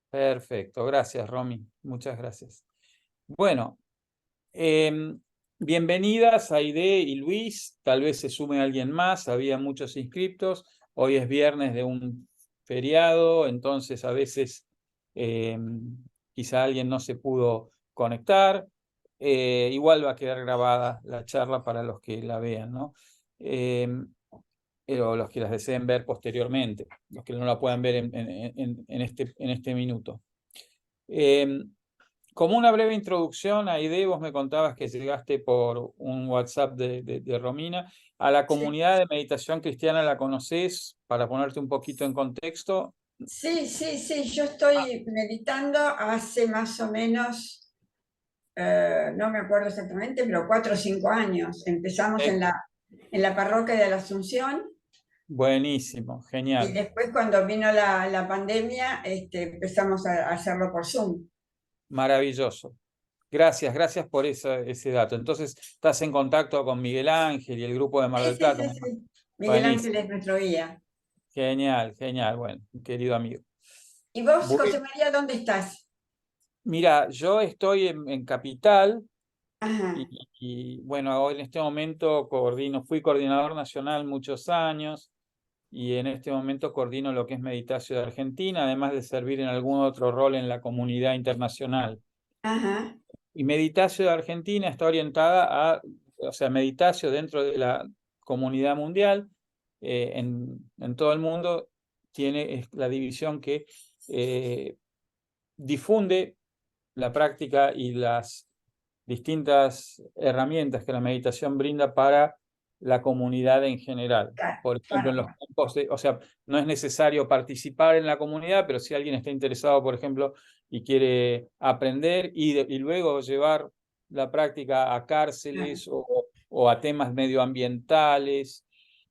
Perfecto, gracias, Romy. Muchas gracias. Bueno, bienvenidas Aide y Luis. Tal vez se sume alguien más. Había muchos inscriptos. Hoy es viernes de un feriado, entonces a veces eh, quizá alguien no se pudo conectar. Igual va a quedar grabada la charla para los que la vean, ¿no? Eh, o los que las deseen ver posteriormente, los que no la puedan ver en este minuto. Eh, Como una breve introducción, Aide, vos me contabas que llegaste por un WhatsApp de Romina. A la Sí, comunidad de meditación cristiana, ¿la conocés? Para ponerte un poquito en contexto. sí, yo estoy meditando hace más o menos, no me acuerdo exactamente, pero 4 o 5 años. Empezamos Eh, en la parroquia de la Asunción Buenísimo, y genial, después cuando vino la pandemia, empezamos a hacerlo por Zoom. maravilloso. Gracias, gracias por ese dato. Entonces, estás en contacto con Miguel Ángel y el grupo de Mar Sí, del sí, Plata. sí, sí. Miguel Ángel Buenísimo, es nuestro guía. genial, genial. Bueno, querido amigo. ¿Y vos, Bueno, José María, dónde estás? mira, yo estoy en Capital. Ajá, Bueno, ahora en este momento fui coordinador nacional muchos años y en este momento coordino lo que es Meditatio de Argentina, además de servir en algún otro rol en la comunidad internacional. ajá, Y Meditatio de Argentina está orientada o sea, Meditatio dentro de la comunidad mundial, en todo el mundo, es la división que eh, difunde la práctica y las distintas herramientas que la meditación brinda para la comunidad en general. Por ejemplo, en los claro, campos o sea, no es necesario participar en la comunidad, pero si alguien está interesado, por ejemplo, y quiere aprender y luego llevar la práctica a claro. cárceles o a temas medioambientales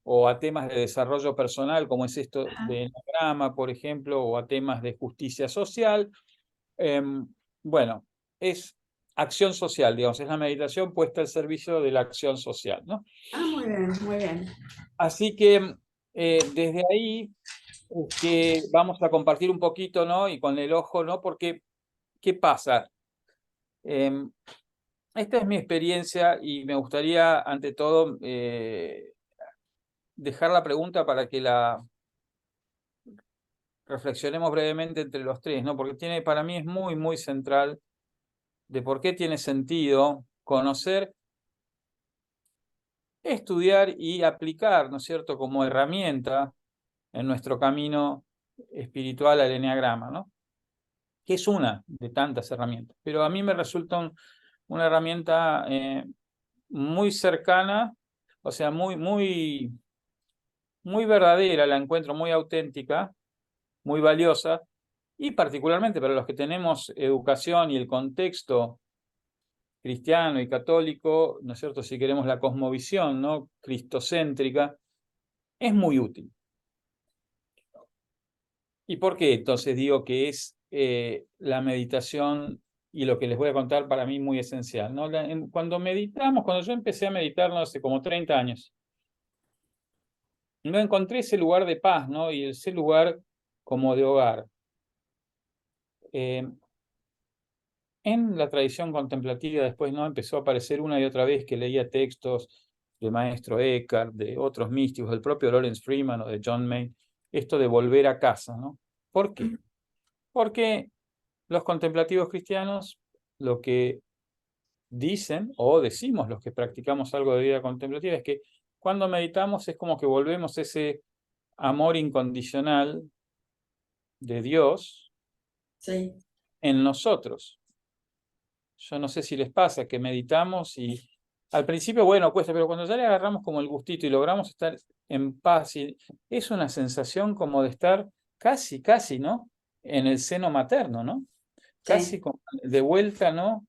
o a temas de desarrollo personal, como es esto Ajá. de Enagrama, por ejemplo, o a temas de justicia social. Bueno, es acción social, digamos, es la meditación puesta al servicio de la acción social, ¿no? Ah, muy bien, muy bien. Así que desde ahí que vamos a compartir un poquito, ¿no? Y con el ojo, ¿no? Porque, ¿qué pasa? Eh, Esta es mi experiencia y me gustaría, ante todo, dejar la pregunta para que la reflexionemos brevemente entre los tres, ¿no? Porque para mí es muy, muy central de por qué tiene sentido conocer, estudiar y aplicar, ¿no es cierto?, como herramienta en nuestro camino espiritual al eneagrama, ¿no? Que es una de tantas herramientas, pero a mí me resulta una herramienta muy cercana, o sea, muy verdadera, la encuentro muy auténtica, muy valiosa, y particularmente para los que tenemos educación y el contexto cristiano y católico, ¿no es cierto?, si queremos la cosmovisión, ¿no?, cristocéntrica, es muy útil. ¿Y por qué entonces digo que es la meditación y lo que les voy a contar para mí muy esencial, ¿no? Cuando meditamos, cuando yo empecé a meditar, no hace como 30 años, no encontré ese lugar de paz, ¿no? Y ese lugar como de hogar. Eh, en la tradición contemplativa después, ¿no? Empezó a aparecer una y otra vez que leía textos del maestro Eckhart, de otros místicos, del propio Lawrence Freeman o de John May, esto de volver a casa, ¿no? ¿Por qué? Porque los contemplativos cristianos lo que dicen o decimos los que practicamos algo de vida contemplativa es que cuando meditamos es como que volvemos ese amor incondicional de Dios Sí, en nosotros. Yo no sé si les pasa que meditamos y al principio, bueno, cuesta, pero cuando ya le agarramos como el gustito y logramos estar en paz, es una sensación como de estar casi, casi, ¿no? En el seno materno, ¿no? Casi sí, como de vuelta, ¿no?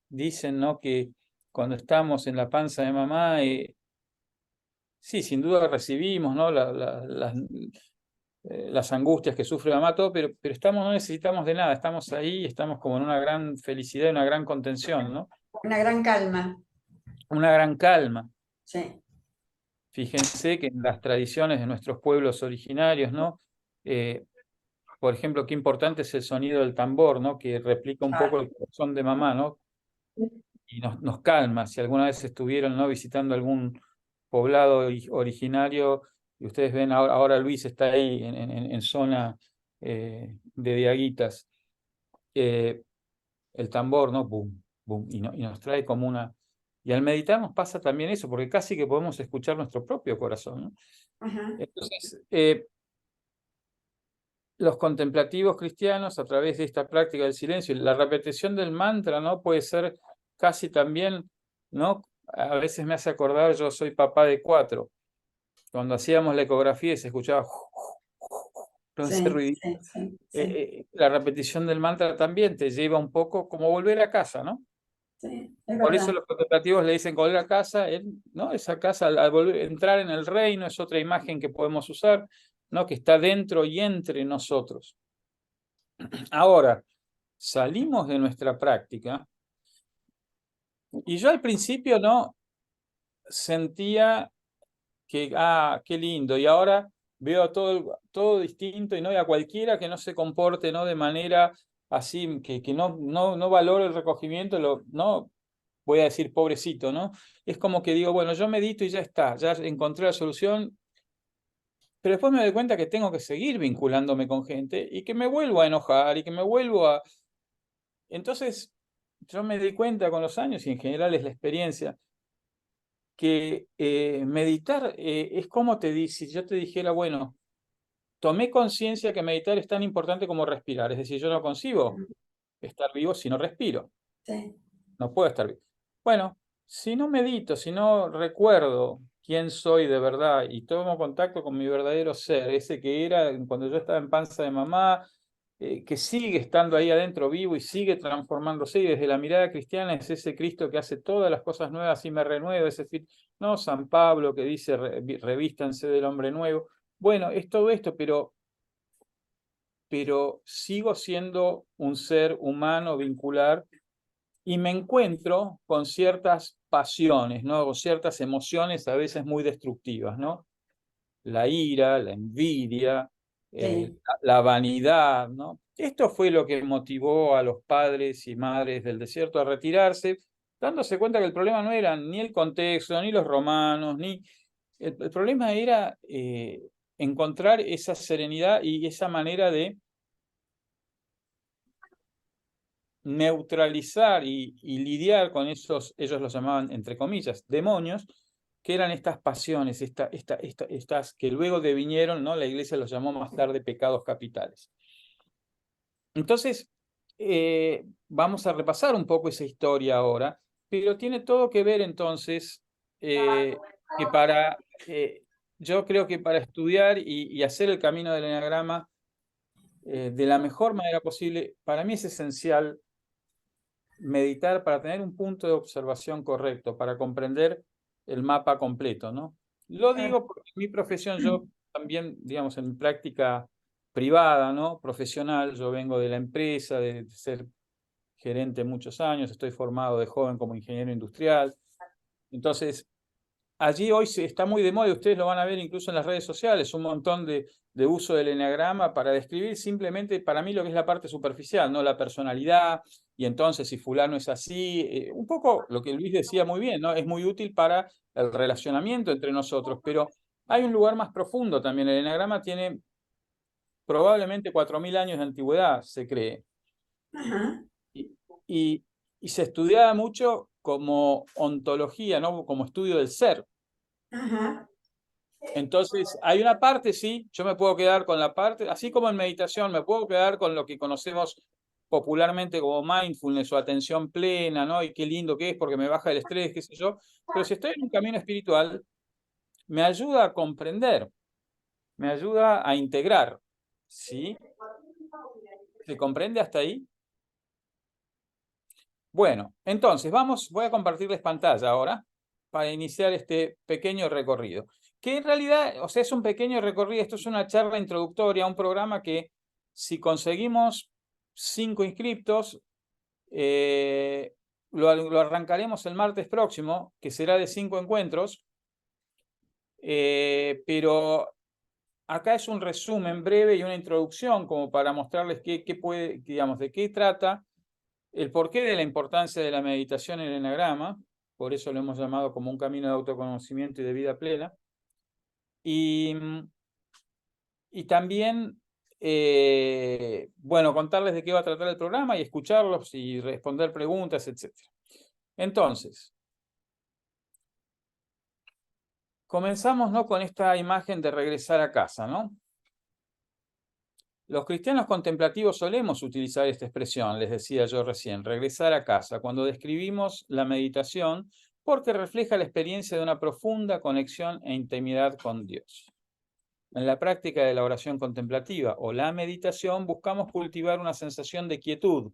Dicen, ¿no?, que cuando estamos en la panza de mamá, sí, sin duda recibimos, ¿no?, las angustias que sufre mamá, todo, pero no necesitamos de nada, estamos ahí, estamos como en una gran felicidad, una gran contención, ¿no? una gran calma. Una gran calma. Sí, Fíjense que en las tradiciones de nuestros pueblos originarios, ¿no? Eh, por ejemplo, qué importante es el sonido del tambor, ¿no? Que replica un poco Claro. el corazón de mamá, ¿no? Y nos calma. Si alguna vez estuvieron, ¿no?, visitando algún poblado originario, y ustedes ven ahora Luis está ahí en zona de Diaguitas, el tambor, ¿no? Boom, boom, y nos trae como una... Y al meditar nos pasa también eso, porque casi que podemos escuchar nuestro propio corazón, ¿no? Ajá. Entonces, los contemplativos cristianos, a través de esta práctica del silencio, la repetición del mantra, ¿no?, puede ser casi también, ¿no? A veces me hace acordar, yo soy papá de 4, cuando hacíamos la ecografía y se escuchaba todo ese Sí, ruido. sí, sí, sí, La repetición del mantra también te lleva un poco como volver a casa, ¿no? sí, es Por eso verdad. los contemplativos le dicen volver a casa, ¿no? Esa casa, al volver, entrar en el reino, es otra imagen que podemos usar, ¿no? Que está dentro y entre nosotros. Ahora, salimos de nuestra práctica y yo al principio no sentía que, qué lindo, y ahora veo todo distinto, y no, y a cualquiera que no se comporte, ¿no?, de manera así, que no valore el recogimiento, no voy a decir pobrecito, ¿no? Es como que digo, bueno, yo medito y ya está, ya encontré la solución, pero después me doy cuenta que tengo que seguir vinculándome con gente y que me vuelvo a enojar y que me vuelvo a... Entonces, yo me di cuenta con los años, y en general es la experiencia, que meditar es como si yo te dijera, bueno, tomé conciencia que meditar es tan importante como respirar. Es decir, yo no concibo estar vivo si no respiro. Sí, No puedo estar vivo. Bueno, si no medito, si no recuerdo quién soy de verdad y tomo contacto con mi verdadero ser, ese que era cuando yo estaba en panza de mamá, que sigue estando ahí adentro vivo y sigue transformándose, y desde la mirada cristiana es ese Cristo que hace todas las cosas nuevas y me renueva, es decir, no San Pablo que dice revístanse del hombre nuevo. Bueno, es todo esto, pero sigo siendo un ser humano vincular y me encuentro con ciertas pasiones, ¿no? Con ciertas emociones a veces muy destructivas, ¿no? La ira, la envidia, sí. la vanidad, ¿no? Esto fue lo que motivó a los padres y madres del desierto a retirarse, dándose cuenta que el problema no era ni el contexto, ni los romanos, ni... El problema era encontrar esa serenidad y esa manera de neutralizar y lidiar con esos, ellos los llamaban, entre comillas, demonios, que eran estas pasiones, estas que luego devinieron, ¿no? La iglesia los llamó más tarde pecados capitales. Entonces, vamos a repasar un poco esa historia ahora, pero tiene todo que ver entonces que yo creo que para estudiar y hacer el camino del eneagrama de la mejor manera posible, para mí es esencial meditar para tener un punto de observación correcto, para comprender el mapa completo, ¿no? Lo Claro. digo porque en mi profesión, yo también, digamos, en mi práctica privada, ¿no?, profesional, yo vengo de la empresa, de ser gerente muchos años, estoy formado de joven como ingeniero industrial. Entonces, allí hoy está muy de moda, y ustedes lo van a ver incluso en las redes sociales, un montón de uso del eneagrama para describir simplemente para mí lo que es la parte superficial, ¿no? La personalidad, y entonces si fulano es así, un poco lo que Luis decía muy bien, ¿no? Es muy útil para el relacionamiento entre nosotros, pero hay un lugar más profundo también. El eneagrama tiene probablemente 4000 años de antigüedad, se cree, Ajá, y, y, y se estudiaba mucho como ontología, ¿no? Como estudio del ser. ajá, Entonces, hay una parte, sí, yo me puedo quedar con la parte, así como en meditación, me puedo quedar con lo que conocemos popularmente como mindfulness o atención plena, ¿no? Y qué lindo que es porque me baja el estrés, qué sé yo. Pero si estoy en un camino espiritual, me ayuda a comprender, me ayuda a integrar, ¿sí? ¿Se comprende hasta ahí? Bueno, entonces voy a compartirles pantalla ahora para iniciar este pequeño recorrido. Que en realidad, o sea, es un pequeño recorrido, esto es una charla introductoria a un programa que si conseguimos 5 inscriptos, lo arrancaremos el martes próximo, que será de 5 encuentros, pero acá es un resumen breve y una introducción como para mostrarles digamos, de qué trata, el porqué de la importancia de la meditación en el enagrama, por eso lo hemos llamado como un camino de autoconocimiento y de vida plena. Y también, bueno, contarles de qué va a tratar el programa y escucharlos y responder preguntas, etc. Entonces, comenzamos, ¿no?, con esta imagen de regresar a casa, ¿no? Los cristianos contemplativos solemos utilizar esta expresión, les decía yo recién, regresar a casa, cuando describimos la meditación, porque refleja la experiencia de una profunda conexión e intimidad con Dios. En la práctica de la oración contemplativa o la meditación buscamos cultivar una sensación de quietud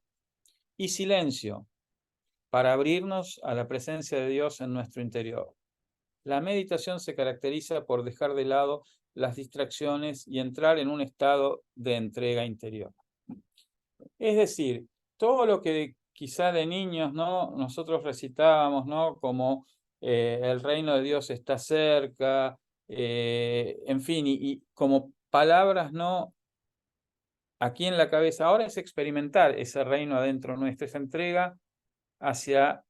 y silencio para abrirnos a la presencia de Dios en nuestro interior. La meditación se caracteriza por dejar de lado las distracciones y entrar en un estado de entrega interior. Es decir, todo lo que quizá de niños, ¿no?, nosotros recitábamos, ¿no?, como el reino de Dios está cerca, en fin, y como palabras, ¿no?, aquí en la cabeza, ahora es experimentar ese reino adentro nuestra, esa entrega hacia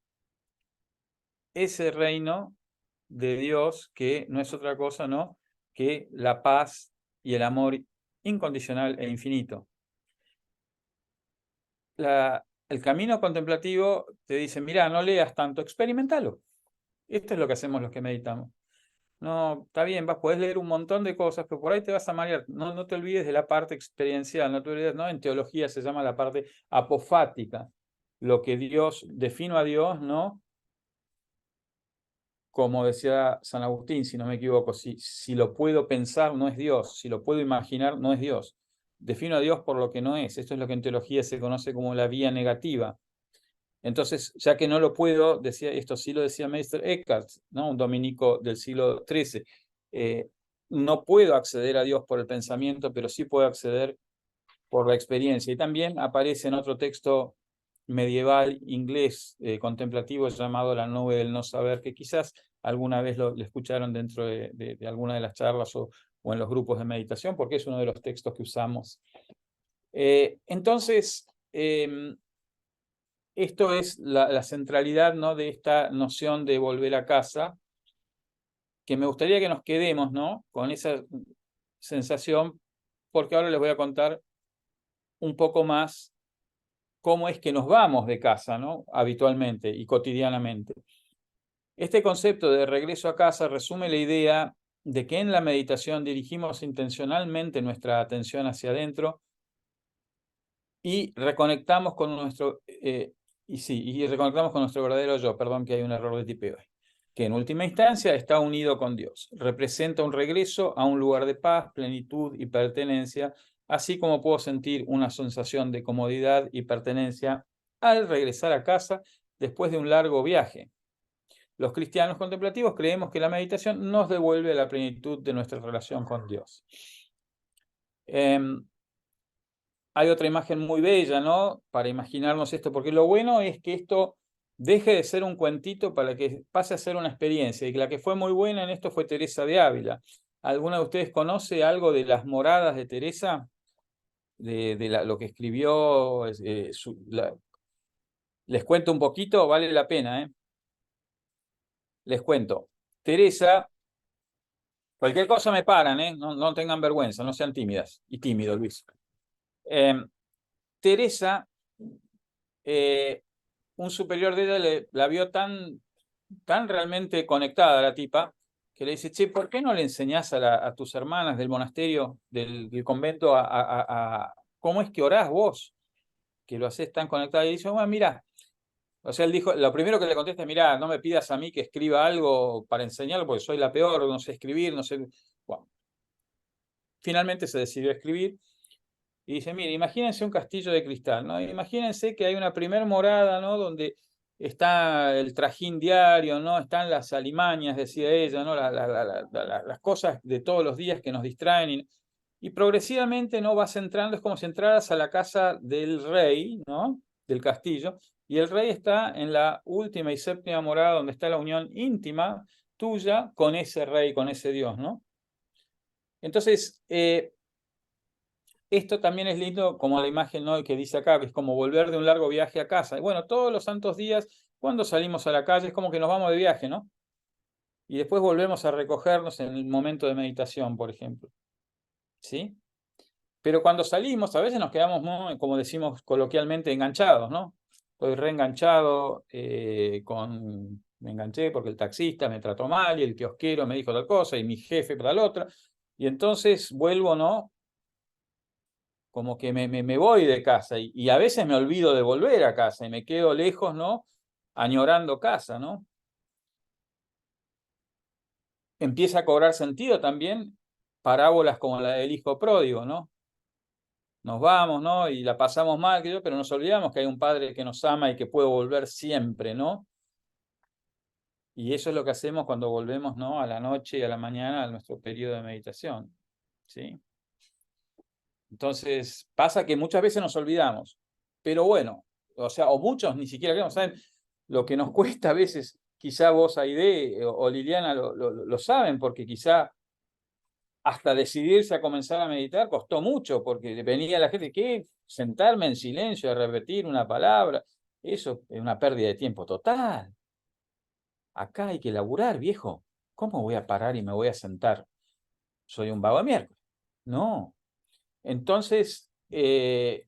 ese reino de Dios que no es otra cosa, ¿no?, que la paz y el amor incondicional e infinito. El camino contemplativo te dice, mira, no leas tanto, experimentalo. Esto es lo que hacemos los que meditamos. No, está bien, puedes leer un montón de cosas, pero por ahí te vas a marear. No te olvides de la parte experiencial, no te olvides, ¿no? En teología se llama la parte apofática, lo que Dios, defino a Dios, ¿no?, como decía San Agustín, si no me equivoco, si lo puedo pensar, no es Dios, si lo puedo imaginar, no es Dios. Defino a Dios por lo que no es. Esto es lo que en teología se conoce como la vía negativa. Entonces, ya que no lo puedo, decía, esto sí lo decía Meister Eckhart, ¿no?, un dominico del siglo XIII, no puedo acceder a Dios por el pensamiento, pero sí puedo acceder por la experiencia. Y también aparece en otro texto medieval inglés contemplativo llamado La nube del no saber, que quizás alguna vez lo escucharon dentro de alguna de las charlas o en los grupos de meditación, porque es uno de los textos que usamos. Entonces, esto es la centralidad, ¿no?, de esta noción de volver a casa, que me gustaría que nos quedemos, ¿no?, con esa sensación, porque ahora les voy a contar un poco más cómo es que nos vamos de casa, ¿no?, habitualmente y cotidianamente. Este concepto de regreso a casa resume la idea de que en la meditación dirigimos intencionalmente nuestra atención hacia adentro y reconectamos con nuestro reconectamos con nuestro verdadero yo, perdón que hay un error de tipeo, que en última instancia está unido con Dios. Representa un regreso a un lugar de paz, plenitud y pertenencia, así como puedo sentir una sensación de comodidad y pertenencia al regresar a casa después de un largo viaje. Los cristianos contemplativos creemos que la meditación nos devuelve la plenitud de nuestra relación con Dios. Hay otra imagen muy bella, ¿no?, para imaginarnos esto, porque lo bueno es que esto deje de ser un cuentito para que pase a ser una experiencia, y que la que fue muy buena en esto fue Teresa de Ávila. ¿Alguna de ustedes conoce algo de las moradas de Teresa? Lo que escribió, les cuento un poquito, vale la pena, ¿eh? Les cuento. Teresa, cualquier cosa me paran, ¿eh? No tengan vergüenza, no sean tímidas y tímidos, Luis. Teresa, un superior de ella la vio tan realmente conectada a la tipa, que le dice, che, ¿por qué no le enseñás a tus hermanas del monasterio, del convento, cómo es que orás vos, que lo hacés tan conectada? Y dice, bueno, mira, o sea, él dijo, lo primero que le contesta es, mira, no me pidas a mí que escriba algo para enseñarlo, porque soy la peor, no sé escribir, no sé. Bueno, finalmente se decidió a escribir. Y dice, mire, imagínense un castillo de cristal, ¿no? Imagínense que hay una primer morada, ¿no?, donde está el trajín diario, ¿no?, están las alimañas, decía ella, ¿no?, las cosas de todos los días que nos distraen. Y progresivamente, ¿no?, vas entrando, es como si entraras a la casa del rey, ¿no?, del castillo, y el rey está en la última y séptima morada, donde está la unión íntima tuya con ese rey, con ese Dios, ¿no? Entonces, esto también es lindo, como la imagen, ¿no?, que dice acá, que es como volver de un largo viaje a casa. Y bueno, todos los santos días, cuando salimos a la calle, es como que nos vamos de viaje, ¿no? Y después volvemos a recogernos en el momento de meditación, por ejemplo. ¿Sí? Pero cuando salimos, a veces nos quedamos, como decimos coloquialmente, enganchados, ¿no? Estoy reenganchado, me enganché porque el taxista me trató mal y el kiosquero me dijo tal cosa y mi jefe para la otra. Y entonces vuelvo, ¿no? Como que me voy de casa y a veces me olvido de volver a casa y me quedo lejos, ¿no? Añorando casa, ¿no? Empieza a cobrar sentido también parábolas como la del hijo pródigo, ¿no? Nos vamos, ¿no? Y la pasamos mal, pero nos olvidamos que hay un Padre que nos ama y que puede volver siempre, ¿no? Y eso es lo que hacemos cuando volvemos, ¿no?, a la noche y a la mañana a nuestro periodo de meditación, ¿sí? Entonces, pasa que muchas veces nos olvidamos, pero bueno, o sea, o muchos ni siquiera queremos, ¿saben? Lo que nos cuesta a veces, quizá vos, Aide, o Liliana lo saben, porque quizá hasta decidirse a comenzar a meditar costó mucho, porque venía la gente, ¿qué? Sentarme en silencio a repetir una palabra, eso es una pérdida de tiempo total. Acá hay que laburar, viejo. ¿Cómo voy a parar y me voy a sentar? Soy un vago de miércoles. No. Entonces, la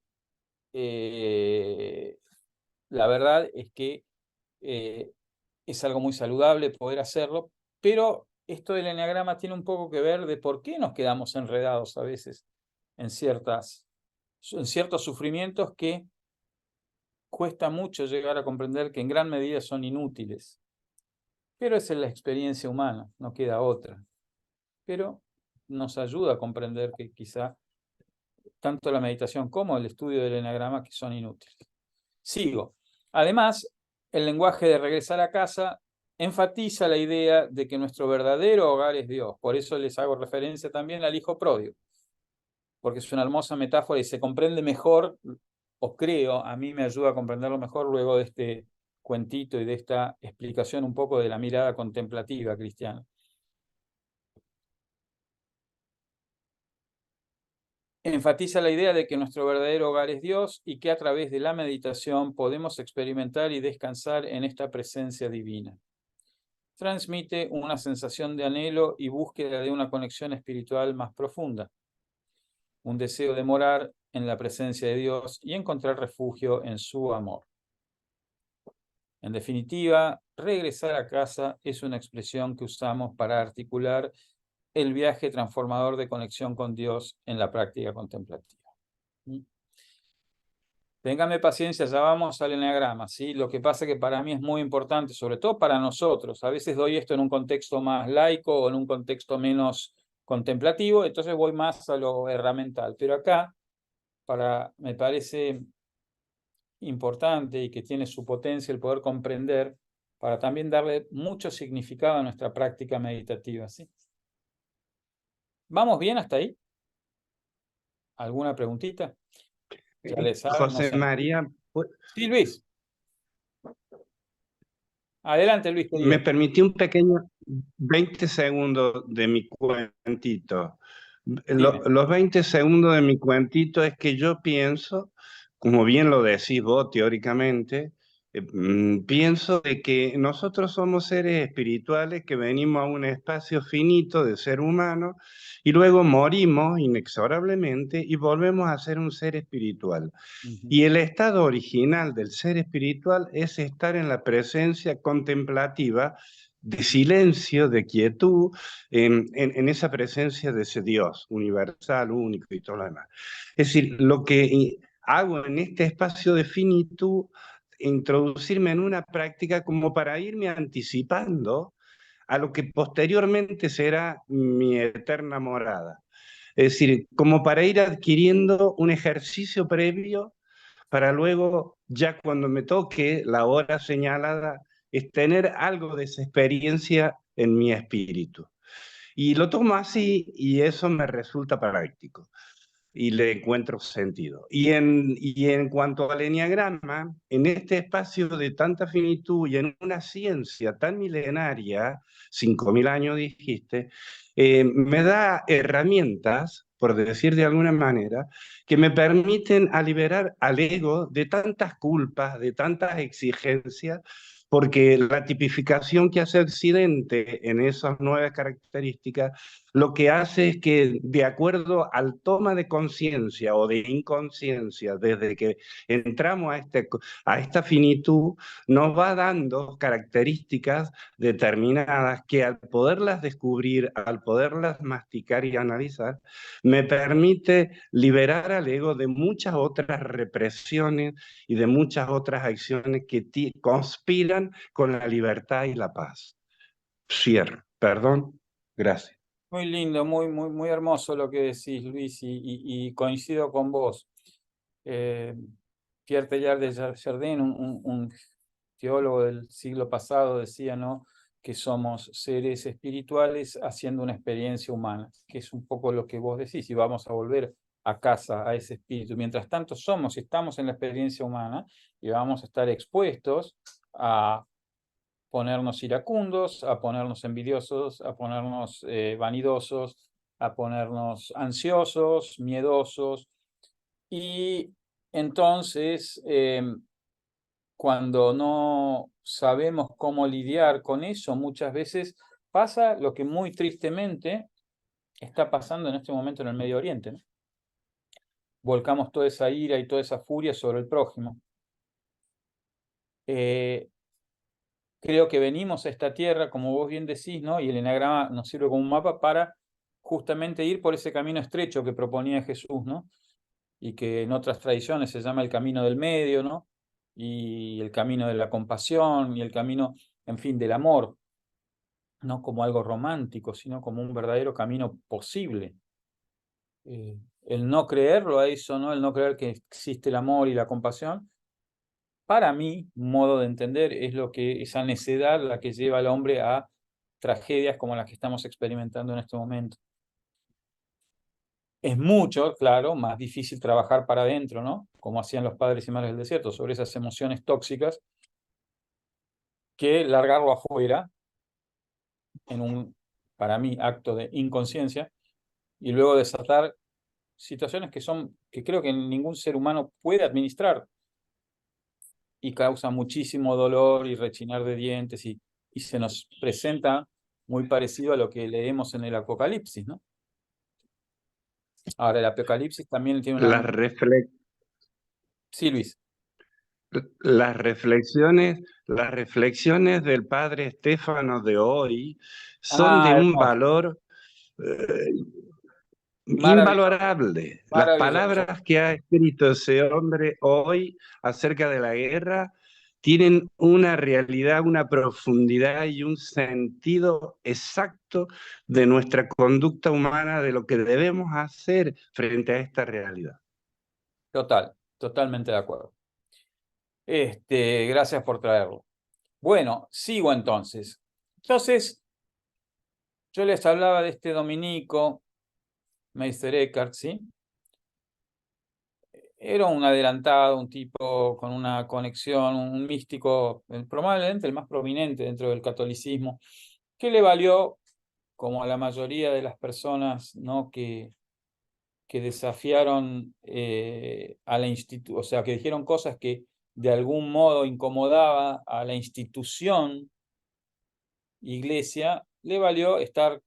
verdad es que es algo muy saludable poder hacerlo, pero esto del eneagrama tiene un poco que ver de por qué nos quedamos enredados a veces en ciertos sufrimientos que cuesta mucho llegar a comprender que en gran medida son inútiles. Pero esa es la experiencia humana, no queda otra. Pero nos ayuda a comprender que quizá tanto la meditación como el estudio del eneagrama que son inútiles. Sigo. Además, el lenguaje de regresar a casa enfatiza la idea de que nuestro verdadero hogar es Dios. Por eso les hago referencia también al hijo pródigo, porque es una hermosa metáfora y se comprende mejor, o creo, a mí me ayuda a comprenderlo mejor luego de este cuentito y de esta explicación un poco de la mirada contemplativa cristiana. Enfatiza la idea de que nuestro verdadero hogar es Dios y que a través de la meditación podemos experimentar y descansar en esta presencia divina. Transmite una sensación de anhelo y búsqueda de una conexión espiritual más profunda, un deseo de morar en la presencia de Dios y encontrar refugio en su amor. En definitiva, regresar a casa es una expresión que usamos para articular el viaje transformador de conexión con Dios en la práctica contemplativa. Téngame paciencia, ya vamos al eneagrama, ¿sí? Lo que pasa es que para mí es muy importante, sobre todo para nosotros. A veces doy esto en un contexto más laico o en un contexto menos contemplativo, entonces voy más a lo herramental. Pero acá, me parece importante y que tiene su potencia el poder comprender para también darle mucho significado a nuestra práctica meditativa, ¿sí? ¿Vamos bien hasta ahí? ¿Alguna preguntita? Ya le saben, no José sé. María, Sí, Luis. Adelante, Luis, me querido. permití un pequeño 20 segundos de mi cuentito. Dime. Los 20 segundos de mi cuentito es que yo pienso, como bien lo decís vos teóricamente, pienso de que nosotros somos seres espirituales que venimos a un espacio finito de ser humano y luego morimos inexorablemente y volvemos a ser un ser espiritual. Y el estado original del ser espiritual es estar en la presencia contemplativa de silencio, de quietud, en esa presencia de ese Dios universal, único y todo lo demás. Es decir, lo que hago en este espacio de finitud, introducirme en una práctica como para irme anticipando a lo que posteriormente será mi eterna morada. Es decir, como para ir adquiriendo un ejercicio previo para luego, ya cuando me toque la hora señalada, es tener algo de esa experiencia en mi espíritu. Y lo tomo así y eso me resulta práctico. y le encuentro sentido. Y en cuanto al eneagrama, en este espacio de tanta finitud y en una ciencia tan milenaria, 5.000 años dijiste, me da herramientas, por decir de alguna manera, que me permiten a liberar al ego de tantas culpas, de tantas exigencias, porque la tipificación que hace Occidente en esas nuevas características lo que hace es que de acuerdo al toma de conciencia o de inconsciencia, desde que entramos a esta finitud, nos va dando características determinadas que al poderlas descubrir, al poderlas masticar y analizar, me permite liberar al ego de muchas otras represiones y de muchas otras acciones que conspiran con la libertad y la paz. Cierro. Perdón. Gracias. Muy lindo, muy hermoso lo que decís, Luis, y coincido con vos. Pierre Teilhard de Chardin, un teólogo del siglo pasado, decía, ¿no?, que somos seres espirituales haciendo una experiencia humana, que es un poco lo que vos decís, y vamos a volver a casa, a ese espíritu. Mientras tanto somos y estamos en la experiencia humana, y vamos a estar expuestos a ponernos iracundos, a ponernos envidiosos, a ponernos vanidosos, a ponernos ansiosos, miedosos. Y entonces, cuando no sabemos cómo lidiar con eso, muchas veces pasa lo que muy tristemente está pasando en este momento en el Medio Oriente, ¿no? Volcamos toda esa ira y toda esa furia sobre el prójimo. Creo que venimos a esta tierra, como vos bien decís, ¿no?, y el eneagrama nos sirve como un mapa para justamente ir por ese camino estrecho que proponía Jesús, ¿no?, y que en otras tradiciones se llama el camino del medio, ¿no?, y el camino de la compasión, y el camino, en fin, del amor, no como algo romántico, sino como un verdadero camino posible. El no creerlo a eso, ¿no?, el no creer que existe el amor y la compasión, para mí, un modo de entender, es lo que esa necedad la que lleva al hombre a tragedias como las que estamos experimentando en este momento. Es mucho, claro, más difícil trabajar para adentro, ¿no?, como hacían los padres y madres del desierto, sobre esas emociones tóxicas, que largarlo afuera en un, para mí, acto de inconsciencia, y luego desatar situaciones que creo que ningún ser humano puede administrar, y causa muchísimo dolor y rechinar de dientes, y se nos presenta muy parecido a lo que leemos en el Apocalipsis, ¿no? Ahora, el Apocalipsis también tiene una... Sí, Luis. Las reflexiones del padre Estéfano de hoy son de un Hermoso. valor Maravilloso. invalorable. Las Maravilloso. palabras que ha escrito ese hombre hoy acerca de la guerra tienen una realidad, una profundidad y un sentido exacto de nuestra conducta humana, de lo que debemos hacer frente a esta realidad. Totalmente de acuerdo. Gracias por traerlo. Bueno, sigo entonces. Entonces, yo les hablaba de este dominico, Meister Eckhart, ¿sí? Era un adelantado, un tipo con una conexión, un místico, probablemente el más prominente dentro del catolicismo, que le valió, como a la mayoría de las personas, ¿no?, que desafiaron a la institución, o sea, que dijeron cosas que de algún modo incomodaba a la institución iglesia, le valió estar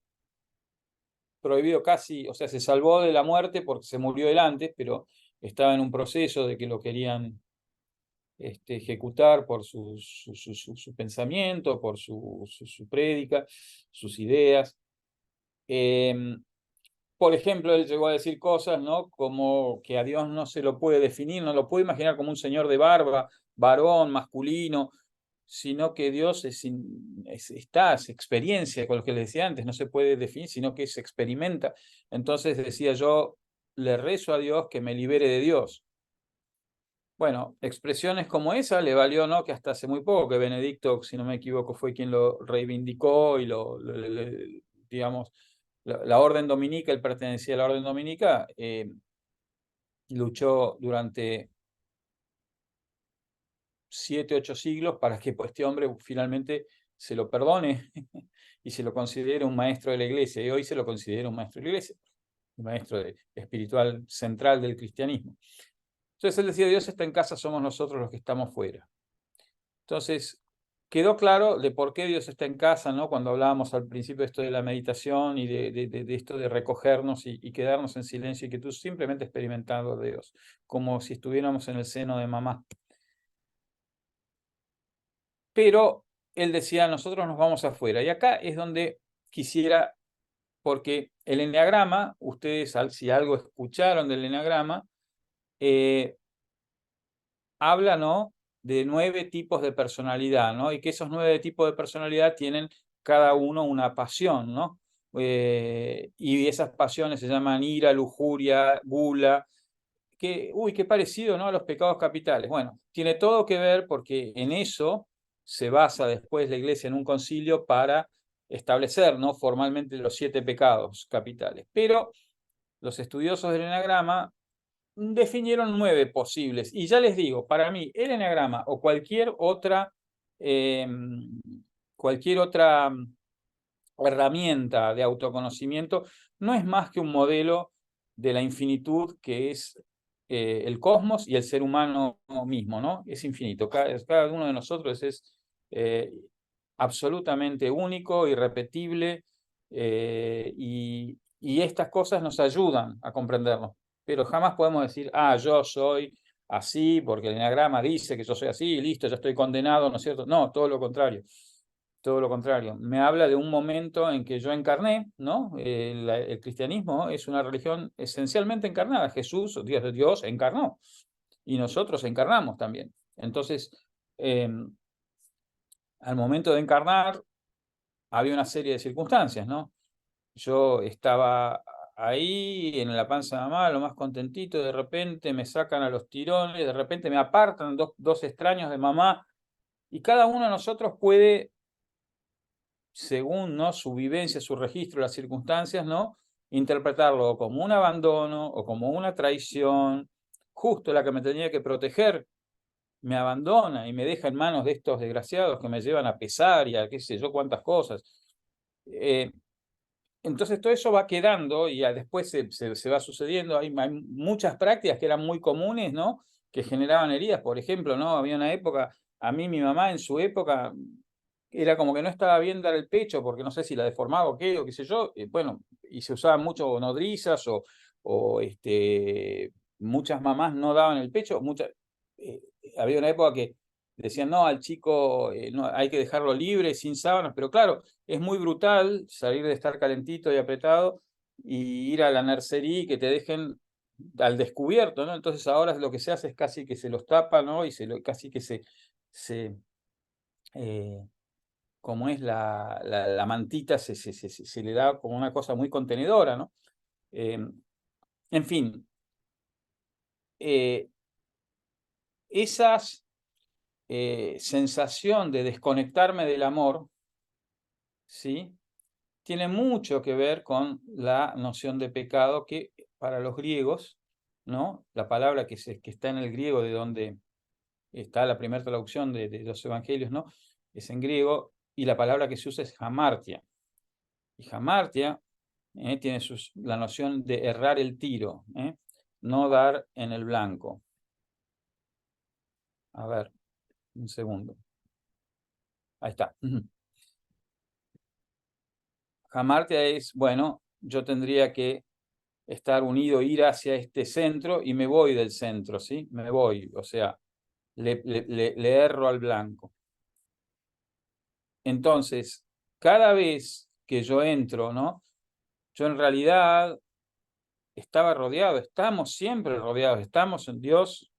prohibido casi, o sea, se salvó de la muerte porque se murió él antes, pero estaba en un proceso de que lo querían ejecutar por su pensamiento, por su prédica, sus ideas. Por ejemplo, él llegó a decir cosas, ¿no?, como que a Dios no se lo puede definir, no lo puede imaginar como un señor de barba, varón, masculino, sino que Dios es experiencia, con lo que les decía antes, no se puede definir, sino que se experimenta. Entonces decía yo, le rezo a Dios que me libere de Dios. Bueno, expresiones como esa le valió, ¿no?, que hasta hace muy poco, que Benedicto, si no me equivoco, fue quien lo reivindicó y digamos, la orden dominica, él pertenecía a la orden dominica, luchó durante 7, 8 siglos para que pues, este hombre finalmente se lo perdone y se lo considere un maestro de la iglesia. Y hoy se lo considera un maestro de la iglesia, un maestro espiritual central del cristianismo. Entonces él decía, Dios está en casa, somos nosotros los que estamos fuera. Entonces, quedó claro de por qué Dios está en casa, ¿no? Cuando hablábamos al principio de esto de la meditación y de esto de recogernos y quedarnos en silencio y que tú simplemente experimentando a Dios, como si estuviéramos en el seno de mamá. Pero él decía, nosotros nos vamos afuera. Y acá es donde quisiera, porque el eneagrama, ustedes si algo escucharon del eneagrama, habla, ¿no?, de 9 tipos de personalidad, ¿no? Y que esos 9 tipos de personalidad tienen cada uno una pasión, ¿no? Y esas pasiones se llaman ira, lujuria, gula, que, uy, qué parecido, ¿no?, a los pecados capitales. Bueno, tiene todo que ver porque en eso se basa después la Iglesia en un concilio para establecer, ¿no?, formalmente los 7 pecados capitales. Pero los estudiosos del eneagrama definieron 9 posibles. Y ya les digo, para mí, el eneagrama o cualquier otra herramienta de autoconocimiento no es más que un modelo de la infinitud que es el cosmos y el ser humano mismo, ¿no? Es infinito. Cada uno de nosotros es absolutamente único, irrepetible, y estas cosas nos ayudan a comprendernos. Pero jamás podemos decir, yo soy así, porque el eneagrama dice que yo soy así, y listo, ya estoy condenado, ¿no es cierto? No, todo lo contrario. Todo lo contrario. Me habla de un momento en que yo encarné, ¿no? El cristianismo es una religión esencialmente encarnada. Jesús, Dios de Dios, encarnó. Y nosotros encarnamos también. Entonces, al momento de encarnar, había una serie de circunstancias, ¿no? Yo estaba ahí en la panza de mamá, lo más contentito, de repente me sacan a los tirones, de repente me apartan dos extraños de mamá, y cada uno de nosotros puede, según, ¿no?, su vivencia, su registro, las circunstancias, ¿no?, interpretarlo como un abandono o como una traición. Justo la que me tenía que proteger me abandona y me deja en manos de estos desgraciados que me llevan a pesar y a qué sé yo cuántas cosas. Entonces todo eso va quedando y después se va sucediendo. Hay muchas prácticas que eran muy comunes, ¿no?, que generaban heridas. Por ejemplo, ¿no?, había una época, a mí mi mamá en su época era como que no estaba bien dar el pecho porque no sé si la deformaba o qué sé yo. Bueno, y se usaban mucho nodrizas o muchas mamás no daban el pecho. Había una época que decían, no, al chico no, hay que dejarlo libre, sin sábanas, pero claro, es muy brutal salir de estar calentito y apretado y ir a la nursería y que te dejen al descubierto, ¿no? Entonces ahora lo que se hace es casi que se los tapa, ¿no? Y casi que como es la mantita, se le da como una cosa muy contenedora, ¿no? En fin, esas sensación de desconectarme del amor, ¿sí?, tiene mucho que ver con la noción de pecado que para los griegos, ¿no?, la palabra que está en el griego, de donde está la primera traducción de los evangelios, ¿no?, es en griego, y la palabra que se usa es hamartia. Y hamartia tiene la noción de errar el tiro, no dar en el blanco. A ver, un segundo. Ahí está. Hamartia es, bueno, yo tendría que estar unido, ir hacia este centro y me voy del centro, ¿sí? Me voy, o sea, le erro al blanco. Entonces, cada vez que yo entro, ¿no?, yo en realidad estaba rodeado, estamos siempre rodeados, estamos en Dios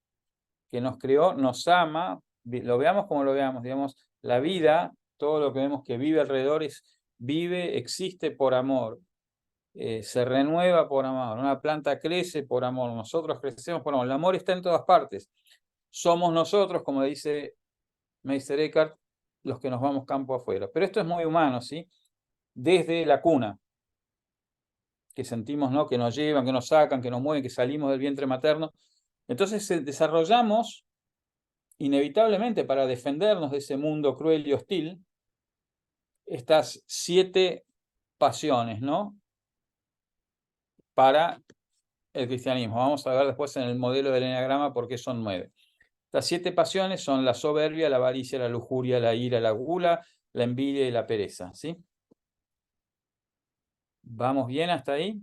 que nos creó, nos ama, lo veamos como lo veamos, digamos, la vida, todo lo que vemos que vive alrededor vive, existe por amor. Se renueva por amor, una planta crece por amor, nosotros crecemos por amor, el amor está en todas partes. Somos nosotros, como dice Meister Eckhart, los que nos vamos campo afuera. Pero esto es muy humano, ¿sí? Desde la cuna. que sentimos, ¿no? Que nos llevan, que nos sacan, que nos mueven, que salimos del vientre materno. Entonces desarrollamos, inevitablemente, para defendernos de ese mundo cruel y hostil, estas 7 pasiones, ¿no? Para el cristianismo. Vamos a ver después en el modelo del eneagrama por qué son 9. Estas 7 pasiones son la soberbia, la avaricia, la lujuria, la ira, la gula, la envidia y la pereza, ¿sí? ¿Vamos bien hasta ahí?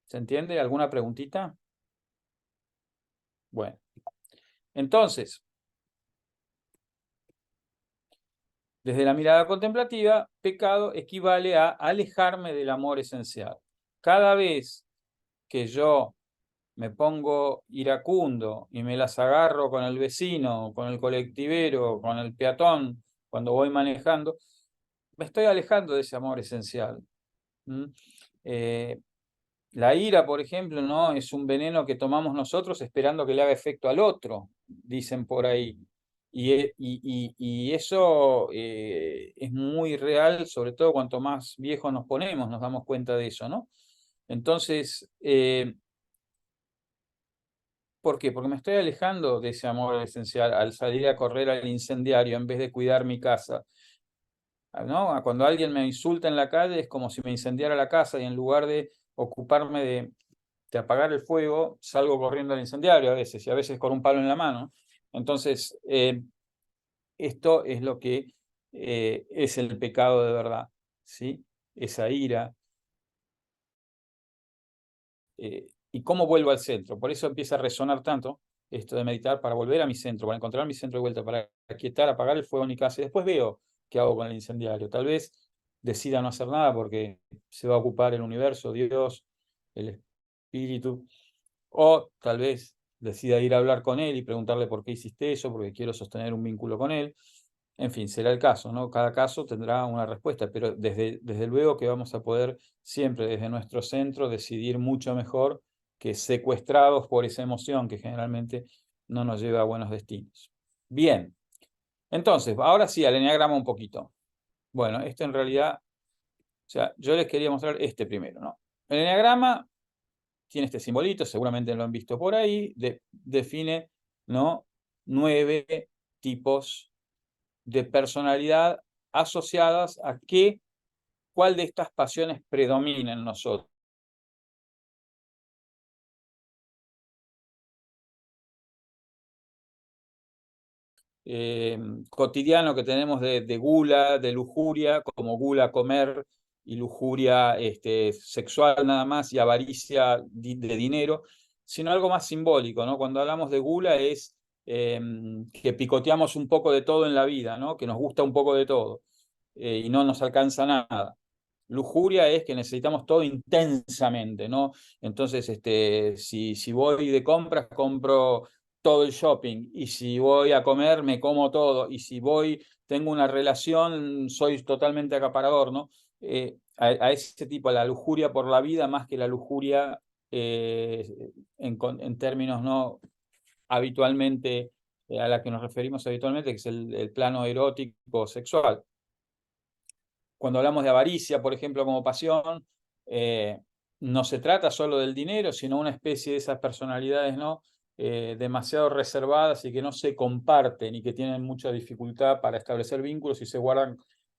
¿Se entiende? ¿Alguna preguntita? Bueno, entonces, desde la mirada contemplativa, pecado equivale a alejarme del amor esencial. Cada vez que yo me pongo iracundo y me las agarro con el vecino, con el colectivero, con el peatón, cuando voy manejando, me estoy alejando de ese amor esencial. La ira, por ejemplo, ¿no? Es un veneno que tomamos nosotros esperando que le haga efecto al otro, dicen por ahí. Y eso es muy real, sobre todo cuanto más viejos nos ponemos, nos damos cuenta de eso, ¿no? Entonces, ¿por qué? Porque me estoy alejando de ese amor esencial al salir a correr al incendiario en vez de cuidar mi casa, ¿no? Cuando alguien me insulta en la calle es como si me incendiara la casa y en lugar de ocuparme de apagar el fuego, salgo corriendo al incendiario a veces y a veces con un palo en la mano. Entonces, esto es lo que es el pecado de verdad, ¿sí? Esa ira. ¿Y cómo vuelvo al centro? Por eso empieza a resonar tanto esto de meditar para volver a mi centro, para encontrar mi centro de vuelta, para aquietar, apagar el fuego en mi casa. Y después veo qué hago con el incendiario. Tal vez decida no hacer nada porque se va a ocupar el universo, Dios, el espíritu. O tal vez decida ir a hablar con él y preguntarle por qué hiciste eso, porque quiero sostener un vínculo con él. En fin, será el caso, ¿no? Cada caso tendrá una respuesta, pero desde luego que vamos a poder siempre desde nuestro centro decidir mucho mejor que secuestrados por esa emoción que generalmente no nos lleva a buenos destinos. Bien, entonces, ahora sí, al eneagrama un poquito. Bueno, esto en realidad, o sea, yo les quería mostrar este primero, ¿no? El eneagrama tiene este simbolito, seguramente lo han visto por ahí, define, ¿no? 9 tipos de personalidad asociadas a cuál de estas pasiones predomina en nosotros. Cotidiano que tenemos de gula, de lujuria, como gula comer y lujuria sexual nada más y avaricia de dinero, sino algo más simbólico, ¿no? Cuando hablamos de gula es que picoteamos un poco de todo en la vida, ¿no? Que nos gusta un poco de todo y no nos alcanza nada. Lujuria es que necesitamos todo intensamente, ¿no? Entonces, si voy de compras, compro todo el shopping, y si voy a comer, me como todo, y si tengo una relación, soy totalmente acaparador, ¿no? A ese tipo, la lujuria por la vida, más que la lujuria en términos no habitualmente, a la que nos referimos habitualmente, que es el plano erótico sexual. Cuando hablamos de avaricia, por ejemplo, como pasión, no se trata solo del dinero, sino una especie de esas personalidades, ¿no? Demasiado reservadas y que no se comparten y que tienen mucha dificultad para establecer vínculos y se guardan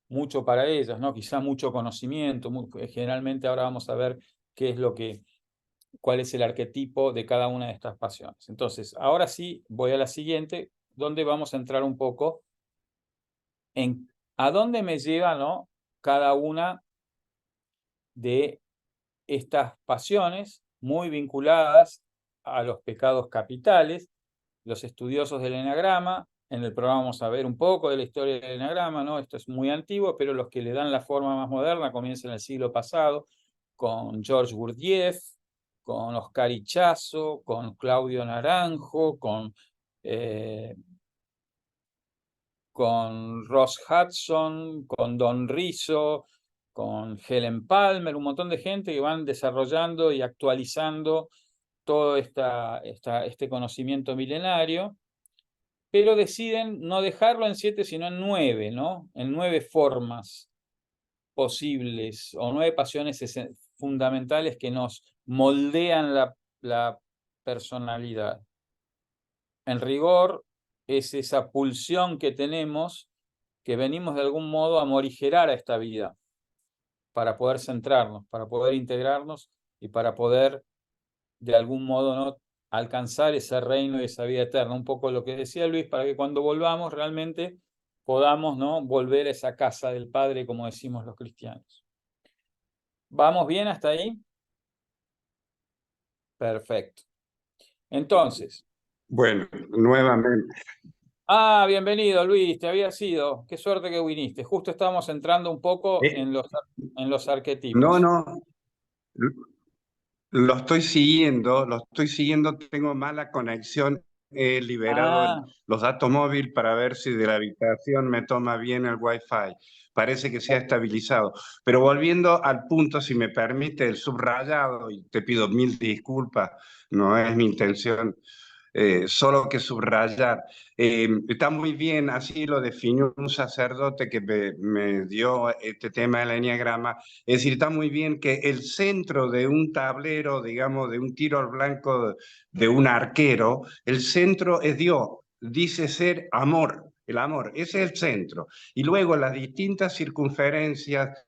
mucho para ellas, ¿no? Quizá mucho conocimiento. Generalmente ahora vamos a ver cuál es el arquetipo de cada una de estas pasiones. Entonces, ahora sí voy a la siguiente, donde vamos a entrar un poco en a dónde me lleva, ¿no? Cada una de estas pasiones muy vinculadas a los pecados capitales. Los estudiosos del eneagrama, en el programa vamos a ver un poco de la historia del eneagrama, ¿no? Esto es muy antiguo, pero los que le dan la forma más moderna comienzan en el siglo pasado, con George Gurdjieff, con Oscar Ichazo, con Claudio Naranjo, con Ross Hudson, con Don Rizzo, con Helen Palmer, un montón de gente que van desarrollando y actualizando todo este conocimiento milenario, pero deciden no dejarlo en 7, sino en 9, ¿no? En 9 formas posibles, o 9 pasiones fundamentales que nos moldean la personalidad. En rigor, es esa pulsión que tenemos, que venimos de algún modo a morigerar a esta vida, para poder centrarnos, para poder integrarnos y para poder, de algún modo, ¿no?, alcanzar ese reino y esa vida eterna. Un poco lo que decía Luis, para que cuando volvamos realmente podamos, ¿no?, volver a esa casa del Padre, como decimos los cristianos. ¿Vamos bien hasta ahí? Perfecto. Entonces. Bueno, nuevamente. Bienvenido, Luis, te había sido. Qué suerte que viniste. Justo estábamos entrando un poco en los arquetipos. No, lo estoy siguiendo, tengo mala conexión. He liberado los datos móviles para ver si de la habitación me toma bien el Wi-Fi. Parece que se ha estabilizado. Pero volviendo al punto, si me permite, el subrayado, y te pido mil disculpas, no es mi intención solo que subrayar. Está muy bien, así lo definió un sacerdote que me dio este tema del eneagrama. Es decir, está muy bien que el centro de un tablero, digamos, de un tiro al blanco de un arquero, el centro es Dios, dice ser amor. El amor, ese es el centro. Y luego las distintas circunferencias,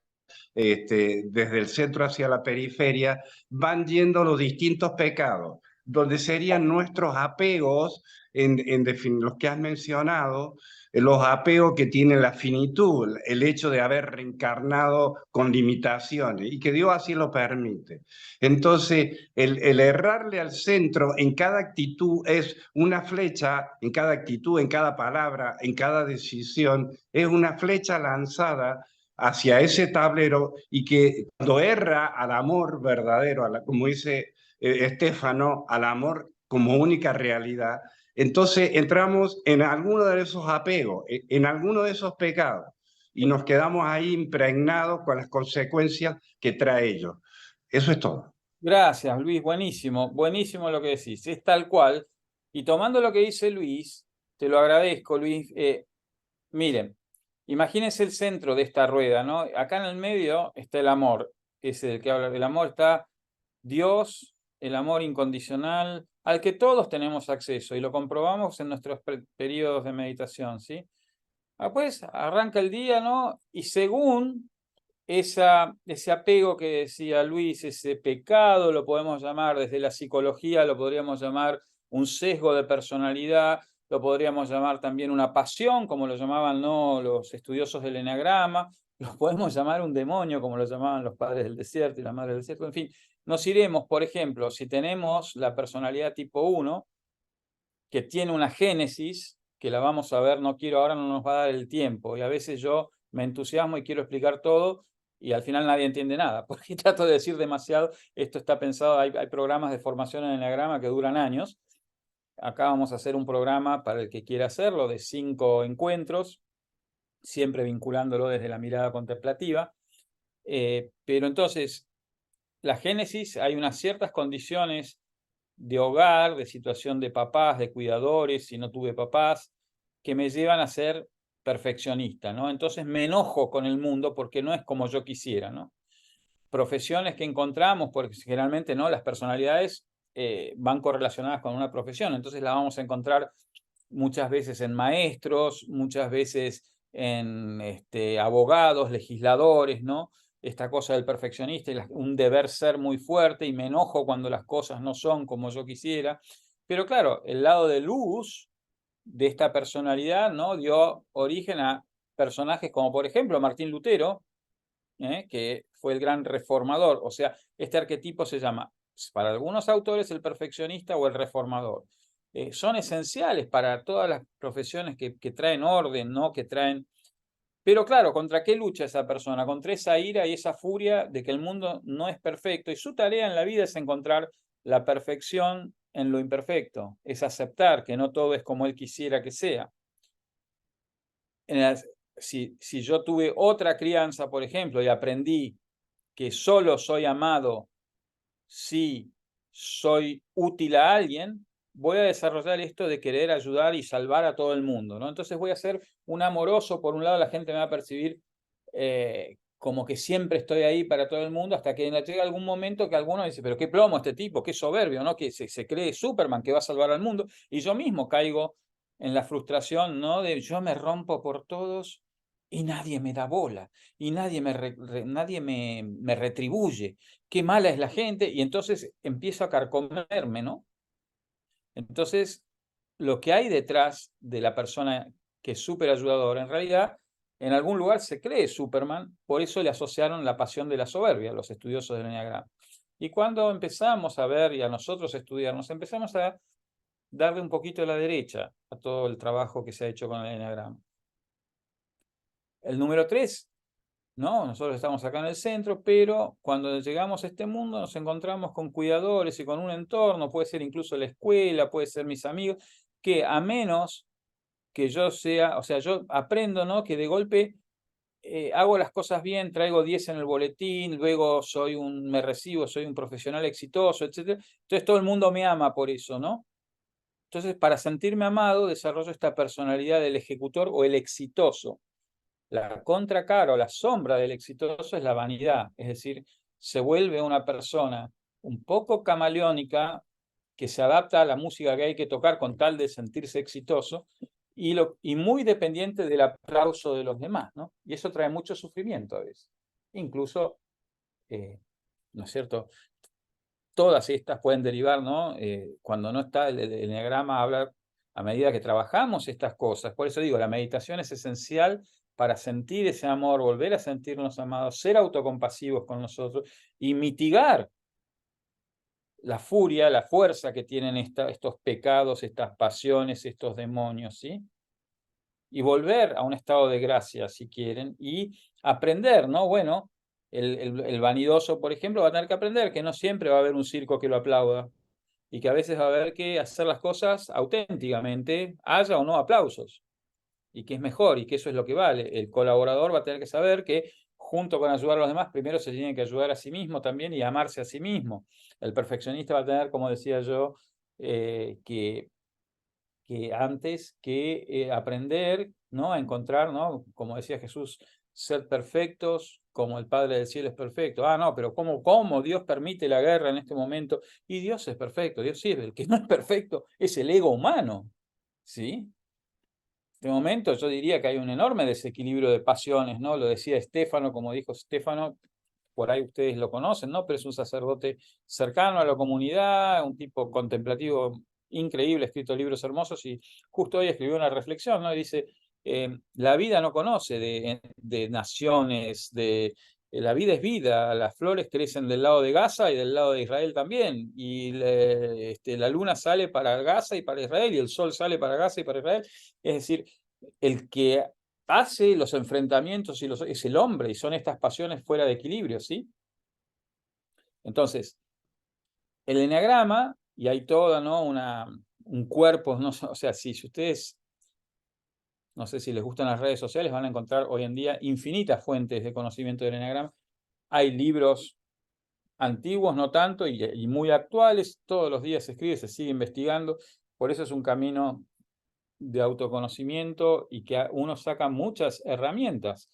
desde el centro hacia la periferia, van yendo los distintos pecados, donde serían nuestros apegos, los que has mencionado, los apegos que tienen la finitud, el hecho de haber reencarnado con limitaciones y que Dios así lo permite. Entonces, el errarle al centro en cada actitud es una flecha, en cada actitud, en cada palabra, en cada decisión, es una flecha lanzada hacia ese tablero y que cuando erra al amor verdadero, como dice Estéfano, al amor como única realidad, entonces entramos en alguno de esos apegos, en alguno de esos pecados y nos quedamos ahí impregnados con las consecuencias que trae ello. Eso es todo. Gracias, Luis. Buenísimo, buenísimo lo que decís. Es tal cual. Y tomando lo que dice Luis, te lo agradezco, Luis. Miren, imagínense el centro de esta rueda, ¿no? Acá en el medio está el amor, que es el que habla. El amor está Dios, el amor incondicional, al que todos tenemos acceso y lo comprobamos en nuestros periodos de meditación, ¿sí? Pues arranca el día, ¿no? Y según ese apego que decía Luis, ese pecado, lo podemos llamar desde la psicología, lo podríamos llamar un sesgo de personalidad, lo podríamos llamar también una pasión, como lo llamaban, ¿no?, los estudiosos del eneagrama, lo podemos llamar un demonio, como lo llamaban los padres del desierto y la madre del desierto. En fin, nos iremos, por ejemplo, si tenemos la personalidad tipo 1, que tiene una génesis, que la vamos a ver, no quiero, ahora no nos va a dar el tiempo, y a veces yo me entusiasmo y quiero explicar todo, y al final nadie entiende nada, porque trato de decir demasiado. Esto está pensado, hay programas de formación en eneagrama que duran años. Acá vamos a hacer un programa para el que quiera hacerlo, de 5 encuentros, siempre vinculándolo desde la mirada contemplativa. Pero entonces, la génesis, hay unas ciertas condiciones de hogar, de situación de papás, de cuidadores, si no tuve papás, que me llevan a ser perfeccionista, ¿no? Entonces me enojo con el mundo porque no es como yo quisiera, ¿no? Profesiones que encontramos, porque generalmente, ¿no?, las personalidades van correlacionadas con una profesión, entonces la vamos a encontrar muchas veces en maestros, muchas veces en abogados, legisladores, ¿no? Esta cosa del perfeccionista y un deber ser muy fuerte, y me enojo cuando las cosas no son como yo quisiera. Pero claro, el lado de luz de esta personalidad, ¿no?, dio origen a personajes como, por ejemplo, Martín Lutero, que fue el gran reformador. O sea, este arquetipo se llama, para algunos autores, el perfeccionista o el reformador. Son esenciales para todas las profesiones que traen orden, ¿no?, que traen. Pero claro, ¿contra qué lucha esa persona? Contra esa ira y esa furia de que el mundo no es perfecto, y su tarea en la vida es encontrar la perfección en lo imperfecto, es aceptar que no todo es como él quisiera que sea. Si yo tuve otra crianza, por ejemplo, y aprendí que solo soy amado si soy útil a alguien, voy a desarrollar esto de querer ayudar y salvar a todo el mundo, ¿no? Entonces voy a ser un amoroso. Por un lado, la gente me va a percibir como que siempre estoy ahí para todo el mundo, hasta que llega algún momento que alguno dice, pero qué plomo este tipo, qué soberbio, ¿no? Que se cree Superman, que va a salvar al mundo. Y yo mismo caigo en la frustración, ¿no? De yo me rompo por todos y nadie me da bola, y nadie me retribuye. Qué mala es la gente, y entonces empiezo a carcomerme, ¿no? Entonces, lo que hay detrás de la persona que es súper ayudadora, en realidad, en algún lugar se cree Superman, por eso le asociaron la pasión de la soberbia a los estudiosos del Enneagrama. Y cuando empezamos a ver y a nosotros estudiarnos, empezamos a darle un poquito a la derecha a todo el trabajo que se ha hecho con el Enneagrama. El número 3, ¿no? Nosotros estamos acá en el centro, pero cuando llegamos a este mundo nos encontramos con cuidadores y con un entorno, puede ser incluso la escuela, puede ser mis amigos, que a menos que yo sea, o sea, yo aprendo, ¿no? Que de golpe hago las cosas bien, traigo 10 en el boletín, luego me recibo, soy un profesional exitoso, etc. Entonces todo el mundo me ama por eso, ¿no? Entonces, para sentirme amado, desarrollo esta personalidad del ejecutor o el exitoso. La contracara o la sombra del exitoso es la vanidad, es decir, se vuelve una persona un poco camaleónica que se adapta a la música que hay que tocar con tal de sentirse exitoso y muy dependiente del aplauso de los demás, ¿no? Y eso trae mucho sufrimiento a veces. Incluso, ¿no es cierto? Todas estas pueden derivar, ¿no? Cuando no está el enneagrama, habla a medida que trabajamos estas cosas. Por eso digo, la meditación es esencial para sentir ese amor, volver a sentirnos amados, ser autocompasivos con nosotros y mitigar la furia, la fuerza que tienen estos pecados, estas pasiones, estos demonios, ¿sí? Y volver a un estado de gracia, si quieren, y aprender, ¿no? Bueno, el vanidoso, por ejemplo, va a tener que aprender que no siempre va a haber un circo que lo aplauda y que a veces va a haber que hacer las cosas auténticamente, haya o no aplausos, y que es mejor y que eso es lo que vale. El colaborador va a tener que saber que junto con ayudar a los demás, primero se tiene que ayudar a sí mismo también y amarse a sí mismo. El perfeccionista va a tener, como decía yo, que antes que aprender, ¿no? A encontrar, ¿no? Como decía Jesús, ser perfectos como el Padre del Cielo es perfecto. Ah, no, pero ¿cómo Dios permite la guerra en este momento? Y Dios es perfecto, Dios sirve. El que no es perfecto es el ego humano, ¿sí? En este momento yo diría que hay un enorme desequilibrio de pasiones, ¿no? Lo decía Estéfano, como dijo Estéfano, por ahí ustedes lo conocen, ¿no? Pero es un sacerdote cercano a la comunidad, un tipo contemplativo increíble, ha escrito libros hermosos y justo hoy escribió una reflexión, ¿no? Y dice, la vida no conoce de naciones, la vida es vida, las flores crecen del lado de Gaza y del lado de Israel también, y la luna sale para Gaza y para Israel, y el sol sale para Gaza y para Israel, es decir, el que hace los enfrentamientos es el hombre, y son estas pasiones fuera de equilibrio, ¿sí? Entonces, el enneagrama, y hay toda, ¿no? Un cuerpo, ¿no? O sea, si ustedes, no sé si les gustan las redes sociales, van a encontrar hoy en día infinitas fuentes de conocimiento del enneagrama. Hay libros antiguos, no tanto, y muy actuales, todos los días se escribe, se sigue investigando, por eso es un camino de autoconocimiento y que uno saca muchas herramientas